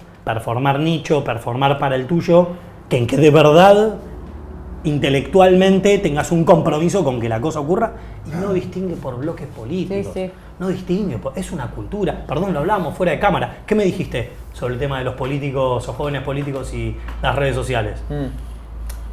nicho, performar para el tuyo, que en que de verdad intelectualmente tengas un compromiso con que la cosa ocurra y no distingue por bloques políticos. Sí, sí. No distingue, es una cultura. Perdón, lo hablábamos fuera de cámara. ¿Qué me dijiste sobre el tema de los políticos o jóvenes políticos y las redes sociales?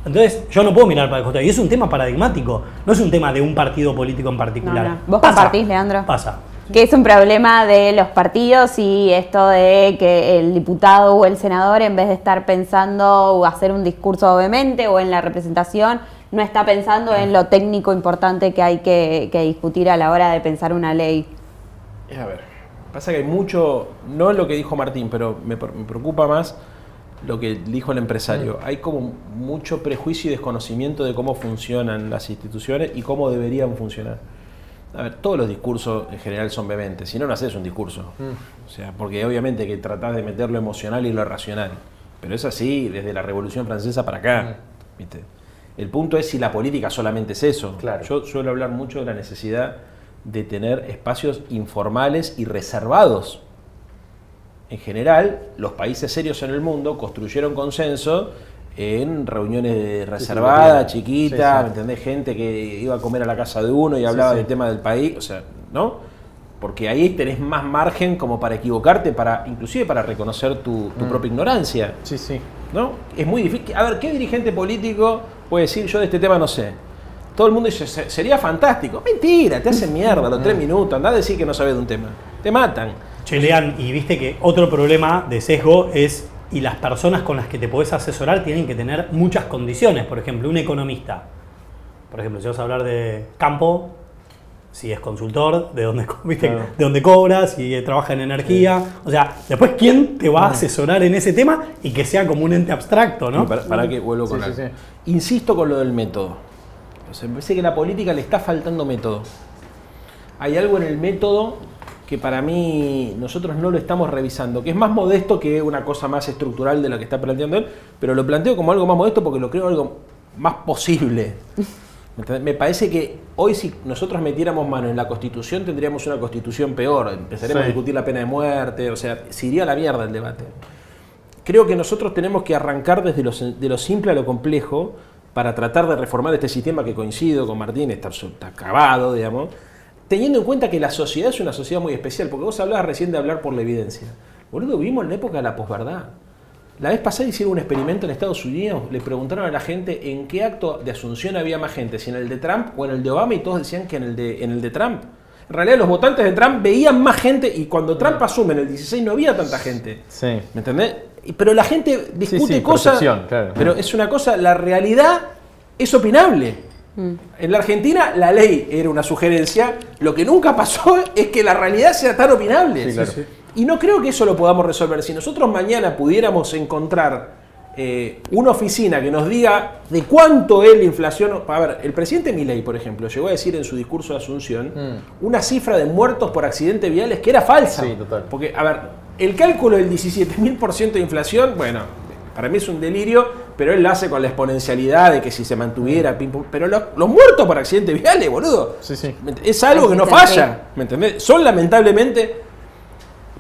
Entonces, yo no puedo mirar para el costado. Y es un tema paradigmático. No es un tema de un partido político en particular. No, no. ¿Vos compartís, Leandro? Pasa. Que es un problema de los partidos y esto de que el diputado o el senador, en vez de estar pensando o hacer un discurso obviamente o en la representación, no está pensando en lo técnico importante que hay que discutir a la hora de pensar una ley. A ver, pasa que hay mucho, no lo que dijo Martín, pero me preocupa más lo que dijo el empresario. Hay como mucho prejuicio y desconocimiento de cómo funcionan las instituciones y cómo deberían funcionar. A ver, todos los discursos en general son vehementes, si no, no haces un discurso. O sea, porque obviamente que tratás de meter lo emocional y lo racional. Pero es así desde la Revolución Francesa para acá. ¿Viste? El punto es si la política solamente es eso. Claro. Yo suelo hablar mucho de la necesidad de tener espacios informales y reservados. En general, los países serios en el mundo construyeron consenso en reuniones reservadas, chiquitas, Sí. ¿me entendés? Gente que iba a comer a la casa de uno y hablaba del tema del país, o sea, ¿no? Porque ahí tenés más margen como para equivocarte, inclusive para reconocer tu propia ignorancia, Sí, sí. ¿no? Es muy difícil. A ver, ¿qué dirigente político puede decir yo de este tema no sé? Todo el mundo dice, sería fantástico. Mentira, te hacen mierda a los 3 minutos, andá a decir que no sabes de un tema. Te matan. Che, Lean, y viste que otro problema de sesgo es, y las personas con las que te podés asesorar tienen que tener muchas condiciones. Por ejemplo, un economista. Por ejemplo, si vas a hablar de campo, si es consultor, de dónde, ¿viste? Claro. De dónde cobra, si trabaja en energía. O sea, después, ¿quién te va a asesorar en ese tema y que sea como un ente abstracto, ¿no? Y para que vuelvo con Sí, algo. sí, sí. Insisto con lo del método. O sea, me parece que a la política le está faltando método. Hay algo en el método que para mí nosotros no lo estamos revisando, que es más modesto que una cosa más estructural de lo que está planteando él, pero lo planteo como algo más modesto porque lo creo algo más posible. ¿Entendés? Me parece que hoy si nosotros metiéramos mano en la Constitución tendríamos una Constitución peor, empezaremos a discutir la pena de muerte, o sea, se iría a la mierda el debate. Creo que nosotros tenemos que arrancar desde de lo simple a lo complejo para tratar de reformar este sistema que coincido con Martín, está acabado, digamos, teniendo en cuenta que la sociedad es una sociedad muy especial, porque vos hablabas recién de hablar por la evidencia. Boludo, vivimos en la época de la posverdad. La vez pasada hicieron un experimento en Estados Unidos, le preguntaron a la gente en qué acto de asunción había más gente, si en el de Trump o en el de Obama, y todos decían que en el de Trump. En realidad los votantes de Trump veían más gente, y cuando Trump asume en el 16 no había tanta gente. Sí. ¿Me entendés? Pero la gente discute sí, cosas, claro. pero es una cosa, la realidad es opinable. En la Argentina la ley era una sugerencia, lo que nunca pasó es que la realidad sea tan opinable. Sí, claro. Y no creo que eso lo podamos resolver. Si nosotros mañana pudiéramos encontrar una oficina que nos diga de cuánto es la inflación. A ver, el presidente Milei, por ejemplo, llegó a decir en su discurso de Asunción una cifra de muertos por accidentes viales que era falsa. Sí, total. Porque, a ver, el cálculo del 17.000% de inflación, bueno, para mí es un delirio, pero él lo hace con la exponencialidad de que si se mantuviera, pero los muertos por accidentes viales, boludo, Sí. es algo que no falla, ¿me entendés? Son lamentablemente,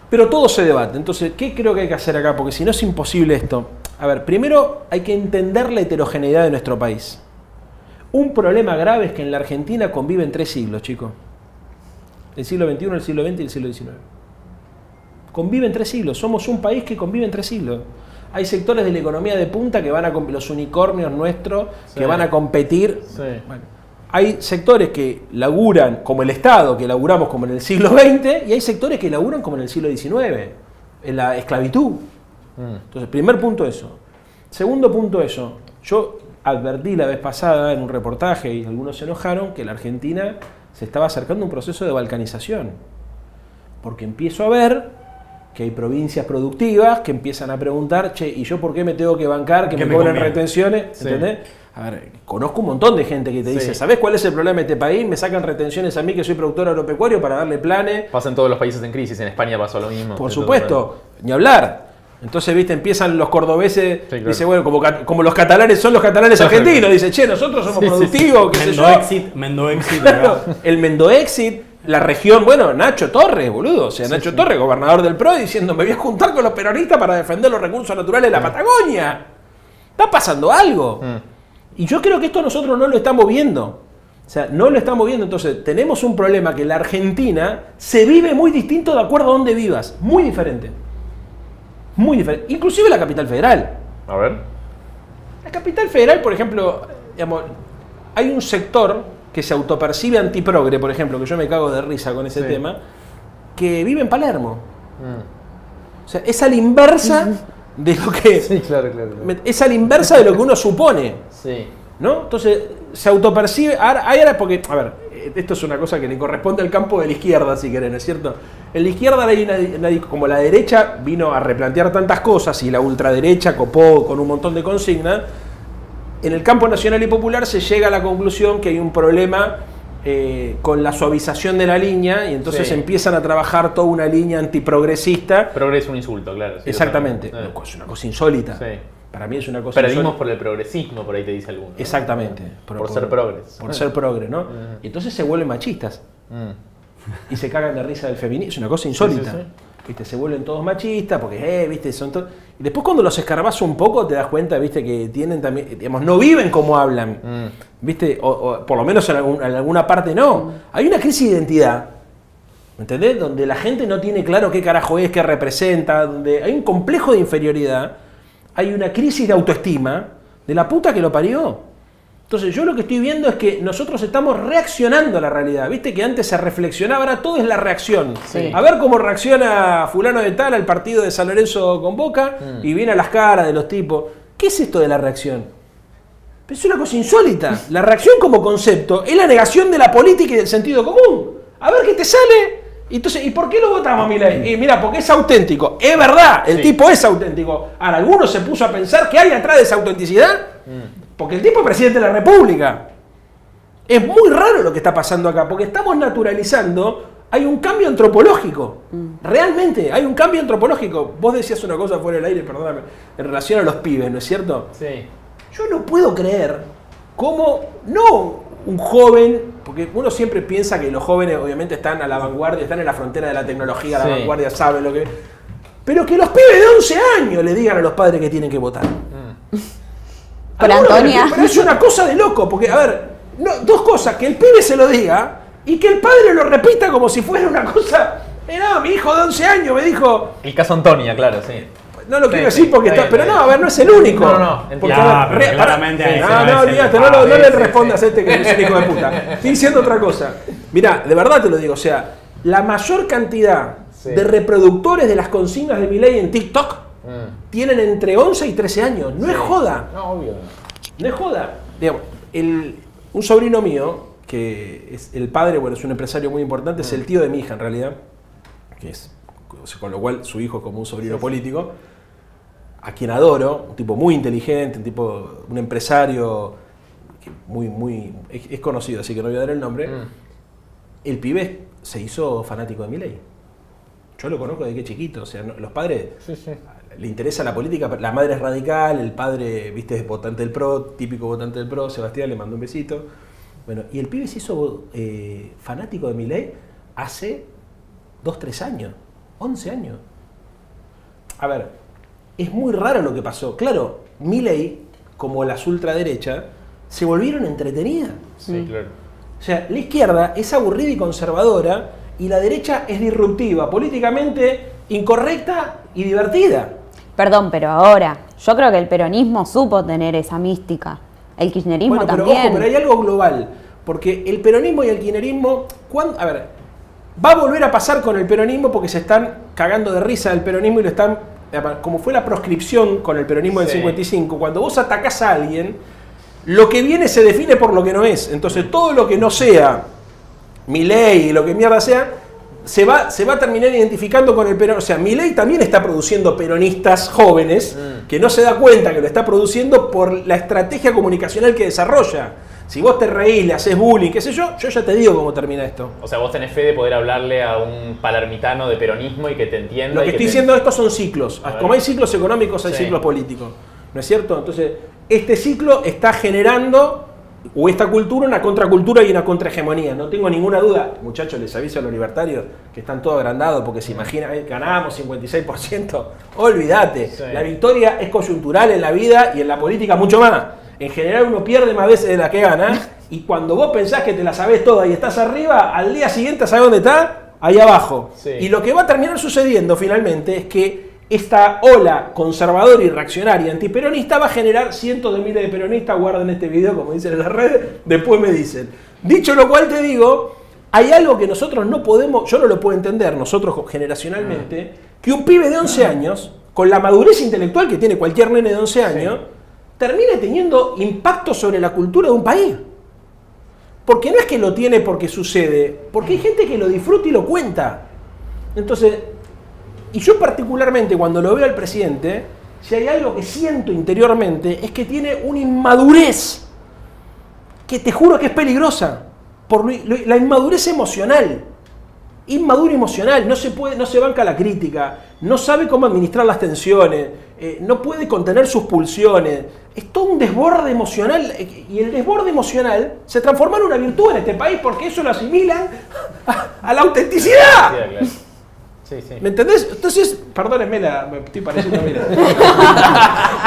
pero todo se debate. Entonces, ¿qué creo que hay que hacer acá? Porque si no es imposible esto. A ver, primero hay que entender la heterogeneidad de nuestro país. Un problema grave es que en la Argentina conviven 3 siglos, chicos. El siglo XXI, el siglo XX y el siglo XIX. Conviven 3 siglos. Somos un país que convive en 3 siglos. Hay sectores de la economía de punta que van a los unicornios nuestros, que van a competir. Sí. Bueno, hay sectores que laburan como el Estado, que laburamos como en el siglo XX, y hay sectores que laburan como en el siglo XIX, en la esclavitud. Entonces, primer punto eso. Segundo punto eso. Yo advertí la vez pasada en un reportaje, y algunos se enojaron, que la Argentina se estaba acercando a un proceso de balcanización. Porque empiezo a ver que hay provincias productivas que empiezan a preguntar, che, ¿y yo por qué me tengo que bancar que me cobren retenciones? Sí. ¿Entendés? A ver, conozco un montón de gente que te dice, ¿sabés cuál es el problema de este país? Me sacan retenciones a mí que soy productor agropecuario para darle planes. Pasa en todos los países en crisis, en España pasó lo mismo. Por supuesto, ni hablar. Entonces, viste, empiezan los cordobeses, claro. dice, bueno, como los catalanes son los catalanes argentinos, dice, che, nosotros somos productivos, qué sé yo. Mendoexit. Claro, el Mendoexit, la región, bueno, Nacho Torres, boludo, o sea, Nacho Torres, gobernador del PRO, diciendo, me voy a juntar con los peronistas para defender los recursos naturales de la Patagonia. Está pasando algo. Y yo creo que esto nosotros no lo estamos viendo. O sea, no lo estamos viendo. Entonces, tenemos un problema que en la Argentina se vive muy distinto de acuerdo a dónde vivas. Muy diferente. Muy diferente. Inclusive la capital federal. A ver. La capital federal, por ejemplo, digamos, hay un sector que se autopercibe antiprogre, por ejemplo, que yo me cago de risa con ese tema, que vive en Palermo. O sea, es a la inversa de lo que... Sí, claro. Es a la inversa de lo que uno supone. Sí. ¿No? Entonces, se autopercibe... Ahora, porque, a ver, esto es una cosa que le corresponde al campo de la izquierda, si querés, ¿no es cierto? En la izquierda hay como la derecha vino a replantear tantas cosas y la ultraderecha copó con un montón de consignas, en el campo nacional y popular se llega a la conclusión que hay un problema con la suavización de la línea y entonces empiezan a trabajar toda una línea antiprogresista. Progreso es un insulto, claro. Sí, exactamente. Es una cosa insólita. Sí. Para mí es una cosa Perdimos por el progresismo, por ahí te dice alguno. Exactamente. Por ser progres. Por ser progre, ¿no? Y entonces se vuelven machistas. Y se cagan de risa del feminismo. Es una cosa insólita. Sí. ¿Viste? Se vuelven todos machistas porque, ¿viste? Son todos... Y después cuando los escarbas un poco te das cuenta, ¿viste? Que tienen también, digamos, no viven como hablan. ¿Viste? O por lo menos en alguna parte no. Hay una crisis de identidad. ¿Me entendés? Donde la gente no tiene claro qué carajo es, qué representa, donde hay un complejo de inferioridad. Hay una crisis de autoestima de la puta que lo parió. Entonces yo lo que estoy viendo es que nosotros estamos reaccionando a la realidad. Viste que antes se reflexionaba, ahora todo es la reacción. Sí. A ver cómo reacciona fulano de tal al partido de San Lorenzo con Boca y viene a las caras de los tipos. ¿Qué es esto de la reacción? Es una cosa insólita. La reacción como concepto es la negación de la política y del sentido común. A ver qué te sale. Entonces, ¿y por qué lo votamos a Milei? Mira, porque es auténtico. Es verdad, el tipo es auténtico. Ahora, ¿alguno se puso a pensar qué hay atrás de esa autenticidad? Porque el tipo es presidente de la República. Es muy raro lo que está pasando acá, porque estamos naturalizando, hay un cambio antropológico. Realmente, hay un cambio antropológico. Vos decías una cosa fuera del aire, perdóname, en relación a los pibes, ¿no es cierto? Sí. Yo no puedo creer cómo, no un joven, porque uno siempre piensa que los jóvenes obviamente están a la vanguardia, están en la frontera de la tecnología, a la vanguardia, saben lo que... Pero que los pibes de 11 años le digan a los padres que tienen que votar. Por Antonia. Pero es una cosa de loco, porque, a ver, dos cosas, que el pibe se lo diga y que el padre lo repita como si fuera una cosa... No, mi hijo de 11 años me dijo... El caso Antonia, claro, sí. No lo quiero Sí, decir porque está está, bien, pero está no, a bien. ver, no es el único. No, Porque, entiendo. a ver, Pero claramente a ese no, va a ser olvídate, el no le sí, respondas sí. a este que es un hijo de puta. Estoy diciendo otra cosa. Mirá, de verdad te lo digo, o sea, la mayor cantidad Sí. de reproductores de las consignas de Milei en TikTok tienen entre 11 y 13 años. No es joda. No, obvio. No es joda. Digamos, un sobrino mío, que es el padre, bueno, es un empresario muy importante, es el tío de mi hija en realidad, que es, con lo cual su hijo es como un sobrino político, a quien adoro, un tipo muy inteligente, un empresario que es conocido, así que no voy a dar el nombre. El pibe se hizo fanático de Milei. Yo lo conozco desde que chiquito, o sea, los padres le interesa la política, la madre es radical, el padre, viste, es votante del PRO, típico votante del PRO, Sebastián le mandó un besito. Bueno, y el pibe se hizo fanático de Milei hace 2-3 años, 11 años. A ver, es muy raro lo que pasó. Claro, Milei, como las ultraderechas, se volvieron entretenidas. Sí, claro. O sea, la izquierda es aburrida y conservadora y la derecha es disruptiva, políticamente incorrecta y divertida. Perdón, pero ahora, yo creo que el peronismo supo tener esa mística. El kirchnerismo Bueno, pero también. ojo, pero hay algo global, porque el peronismo y el kirchnerismo, a ver, va a volver a pasar con el peronismo porque se están cagando de risa del peronismo y lo están, como fue la proscripción con el peronismo del 55, cuando vos atacás a alguien, lo que viene se define por lo que no es. Entonces todo lo que no sea Milei y lo que mierda sea, se va a terminar identificando con el peronismo. O sea, Milei también está produciendo peronistas jóvenes que no se da cuenta que lo está produciendo por la estrategia comunicacional que desarrolla. Si vos te reís, le haces bullying, qué sé yo ya te digo cómo termina esto. O sea, vos tenés fe de poder hablarle a un palermitano de peronismo y que te entienda. Lo que estoy diciendo, estos son ciclos. A ver. Como hay ciclos económicos, hay Sí. ciclos políticos. ¿No es cierto? Entonces, este ciclo está generando, o esta cultura, una contracultura y una contrahegemonía. No tengo ninguna duda. Muchachos, les aviso a los libertarios que están todos agrandados porque se imaginan, ganamos 56%. Olvídate. Sí. La victoria es coyuntural en la vida y en la política mucho más. En general uno pierde más veces de las que gana y cuando vos pensás que te la sabés toda y estás arriba, al día siguiente ¿sabés dónde está? Ahí abajo. Sí. Y lo que va a terminar sucediendo finalmente es que esta ola conservadora y reaccionaria antiperonista va a generar cientos de miles de peronistas. Guarden este video, como dicen en las redes, después me dicen. Dicho lo cual te digo, hay algo que nosotros no podemos, yo no lo puedo entender, nosotros generacionalmente, que un pibe de 11 años, con la madurez intelectual que tiene cualquier nene de 11 años, termine teniendo impacto sobre la cultura de un país. Porque no es que lo tiene porque sucede, porque hay gente que lo disfruta y lo cuenta. Entonces, y yo particularmente cuando lo veo al presidente, si hay algo que siento interiormente, es que tiene una inmadurez que te juro que es peligrosa, por la inmadurez emocional. Inmaduro emocional, no se banca la crítica, no sabe cómo administrar las tensiones, no puede contener sus pulsiones. Es todo un desborde emocional y el desborde emocional se transforma en una virtud en este país porque eso lo asimilan a la autenticidad. Sí, claro. Sí, sí. ¿Me entendés? Entonces, perdónenme, me estoy pareciendo, mira.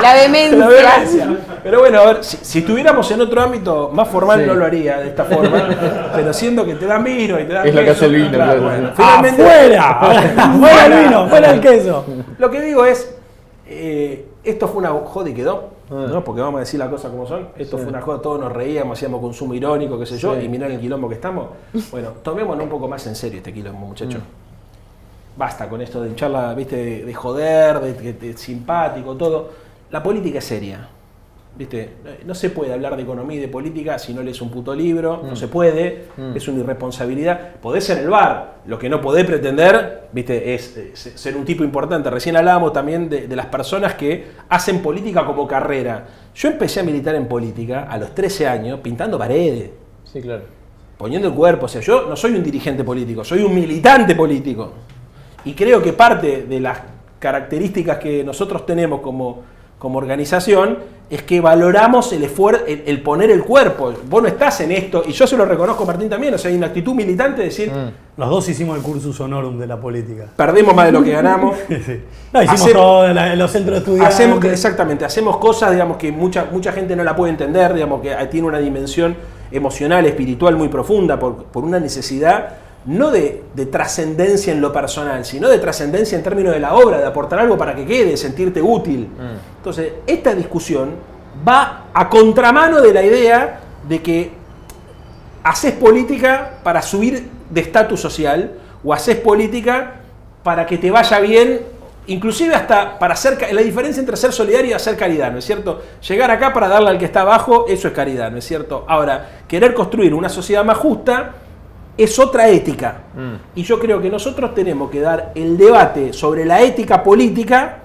La demencia. La vehemencia. Pero bueno, a ver, si estuviéramos en otro ámbito más formal no lo haría de esta forma, pero siendo que te dan vino y te dan Es la queso, casa del vino, claro. bueno, finalmente, ¡Afuera! ¡Fuera el vino! ¡Fuera el queso! lo que digo es, esto fue una joda y quedó, ¿no? Porque vamos a decir las cosas como son. Esto fue una joda, todos nos reíamos, hacíamos consumo irónico, qué sé yo, y mirá el quilombo que estamos. Bueno, tomémonos un poco más en serio este quilombo, muchachos. Basta con esto de hincharla, viste, de joder, de simpático, todo. La política es seria. ¿Viste? No se puede hablar de economía y de política si no lees un puto libro, no se puede, es una irresponsabilidad. Podés ser el bar, lo que no podés pretender, ¿viste? Es ser un tipo importante. Recién hablábamos también de las personas que hacen política como carrera. Yo empecé a militar en política a los 13 años pintando paredes, Sí, claro. poniendo el cuerpo. O sea, yo no soy un dirigente político, soy un militante político. Y creo que parte de las características que nosotros tenemos como organización es que valoramos el esfuerzo, el poner el cuerpo. Vos no estás en esto, y yo se lo reconozco a Martín también, o sea, hay una actitud militante de decir, Los dos hicimos el cursus honorum de la política. perdemos más de lo que ganamos. Sí. No, hicimos Hacemos- todo en los centros de estudiantes. Exactamente, hacemos cosas, digamos, que mucha gente no la puede entender, digamos, que tiene una dimensión emocional, espiritual muy profunda por una necesidad no de trascendencia en lo personal, sino de trascendencia en términos de la obra, de aportar algo para que quede, sentirte útil. Entonces, esta discusión va a contramano de la idea de que haces política para subir de estatus social o haces política para que te vaya bien, inclusive hasta para hacer la diferencia entre ser solidario y hacer caridad, ¿no es cierto? Llegar acá para darle al que está abajo, eso es caridad, ¿no es cierto? Ahora, querer construir una sociedad más justa es otra ética. Y yo creo que nosotros tenemos que dar el debate sobre la ética política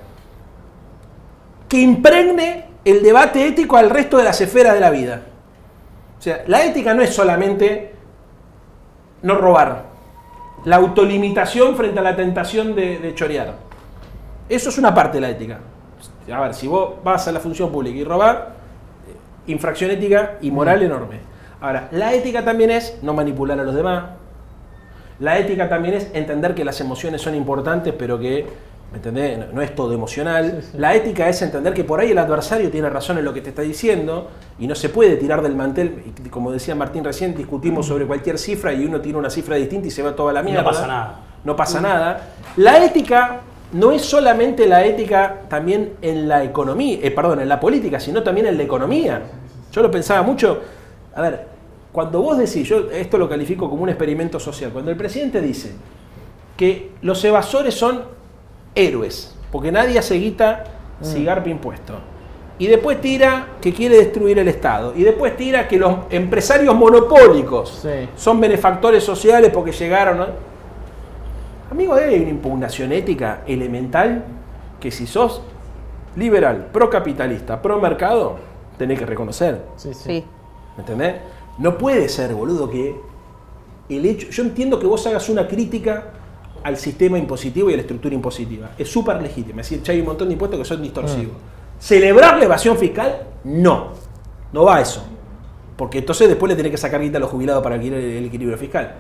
que impregne el debate ético al resto de las esferas de la vida. O sea, la ética no es solamente no robar, la autolimitación frente a la tentación de chorear. Eso es una parte de la ética. A ver, si vos vas a la función pública y robás, infracción ética y moral enorme. Ahora, la ética también es no manipular a los demás. La ética también es entender que las emociones son importantes, pero que, ¿me entendés? No es todo emocional. Sí, sí. La ética es entender que por ahí el adversario tiene razón en lo que te está diciendo y no se puede tirar del mantel. Como decía Martín recién, discutimos sobre cualquier cifra y uno tiene una cifra distinta y se va toda la mierda. No pasa nada. No pasa nada. La ética no es solamente la ética también en la economía, en la política, sino también en la economía. Yo lo pensaba mucho. A ver, cuando vos decís, yo esto lo califico como un experimento social, cuando el presidente dice que los evasores son héroes, porque nadie hace guita si garpa impuesto, y después tira que quiere destruir el Estado, y después tira que los empresarios monopólicos son benefactores sociales porque llegaron, ¿no? Amigo, hay una impugnación ética elemental que si sos liberal, procapitalista, pro mercado, tenés que reconocer. Sí. ¿Me entendés? No puede ser, boludo, que el hecho... Yo entiendo que vos hagas una crítica al sistema impositivo y a la estructura impositiva. Es súper legítima. Es decir, che, hay un montón de impuestos que son distorsivos. ¿Celebrar la evasión fiscal? No. No va a eso. Porque entonces después le tenés que sacar guita a los jubilados para adquirir el equilibrio fiscal.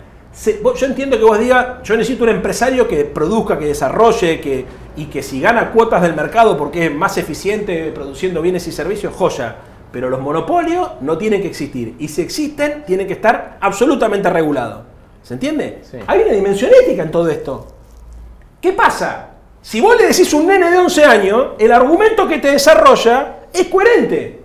Yo entiendo que vos digas, yo necesito un empresario que produzca, que desarrolle, y que si gana cuotas del mercado porque es más eficiente produciendo bienes y servicios, joya. Pero los monopolios no tienen que existir. Y si existen, tienen que estar absolutamente regulados. ¿Se entiende? Sí. Hay una dimensión ética en todo esto. ¿Qué pasa? Si vos le decís a un nene de 11 años, el argumento que te desarrolla es coherente.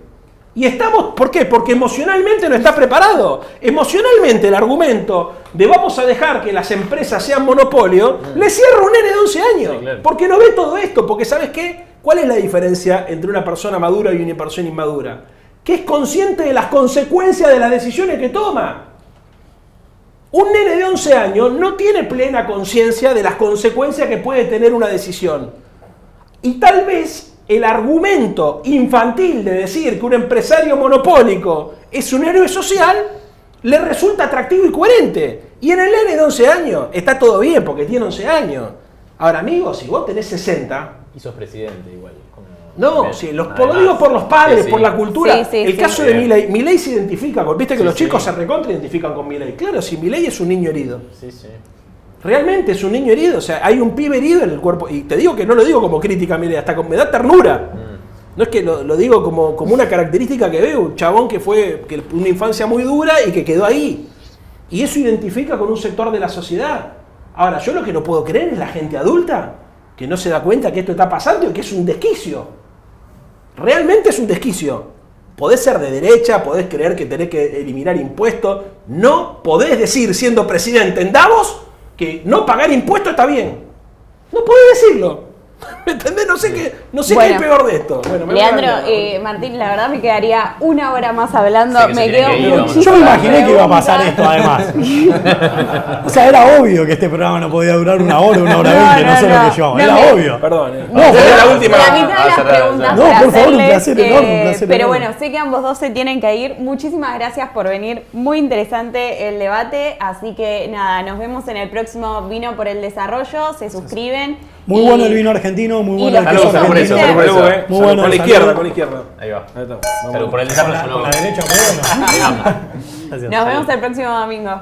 Y estamos, ¿por qué? Porque emocionalmente no está preparado. Emocionalmente el argumento de vamos a dejar que las empresas sean monopolio, le cierra a un nene de 11 años. Sí, claro. Porque no ve todo esto. Porque ¿sabes qué? ¿Cuál es la diferencia entre una persona madura y una persona inmadura? Que es consciente de las consecuencias de las decisiones que toma. Un nene de 11 años no tiene plena conciencia de las consecuencias que puede tener una decisión. Y tal vez el argumento infantil de decir que un empresario monopólico es un héroe social le resulta atractivo y coherente. Y en el nene de 11 años está todo bien porque tiene 11 años. Ahora, amigo, si vos tenés 60... Y sos presidente igual. No, sí, lo digo por los padres, por la cultura. El caso de Milei se identifica con, viste que los chicos se recontra identifican con Milei. Claro, si Milei es un niño herido. Realmente es un niño herido, o sea, hay un pibe herido en el cuerpo. Y te digo que no lo digo como crítica a Milei, hasta me da ternura. No es que lo digo como una característica que veo, un chabón que fue una infancia muy dura y que quedó ahí. Y eso identifica con un sector de la sociedad. Ahora, yo lo que no puedo creer es la gente adulta que no se da cuenta que esto está pasando y que es un desquicio. Realmente es un desquicio. Podés ser de derecha, podés creer que tenés que eliminar impuestos. No podés decir, siendo presidente en Davos, que no pagar impuestos está bien. No podés decirlo. ¿Me entendés? No sé qué hay peor de esto. Bueno, Leandro, Martín, la verdad me quedaría una hora más hablando. Me quedo muchísimo. Yo me imaginé que iba a pasar esto además. O sea, era obvio que este programa no podía durar una hora 20, no sé lo que yo. Era obvio. Perdón. No, fue la última. La mitad de las preguntas. No, por favor, un placer enorme. Pero bueno, sé que ambos dos se tienen que ir. Muchísimas gracias por venir. Muy interesante el debate. Así que nada, nos vemos en el próximo Vino por el Desarrollo. Se suscriben. Muy bueno el vino argentino, muy bueno el queso salud por eso, argentino. por eso. Muy bueno. Con la izquierda, con la izquierda. Ahí va. Ahí está. Salud por el desarrollo. Con la derecha, bueno. Nos vemos el próximo domingo.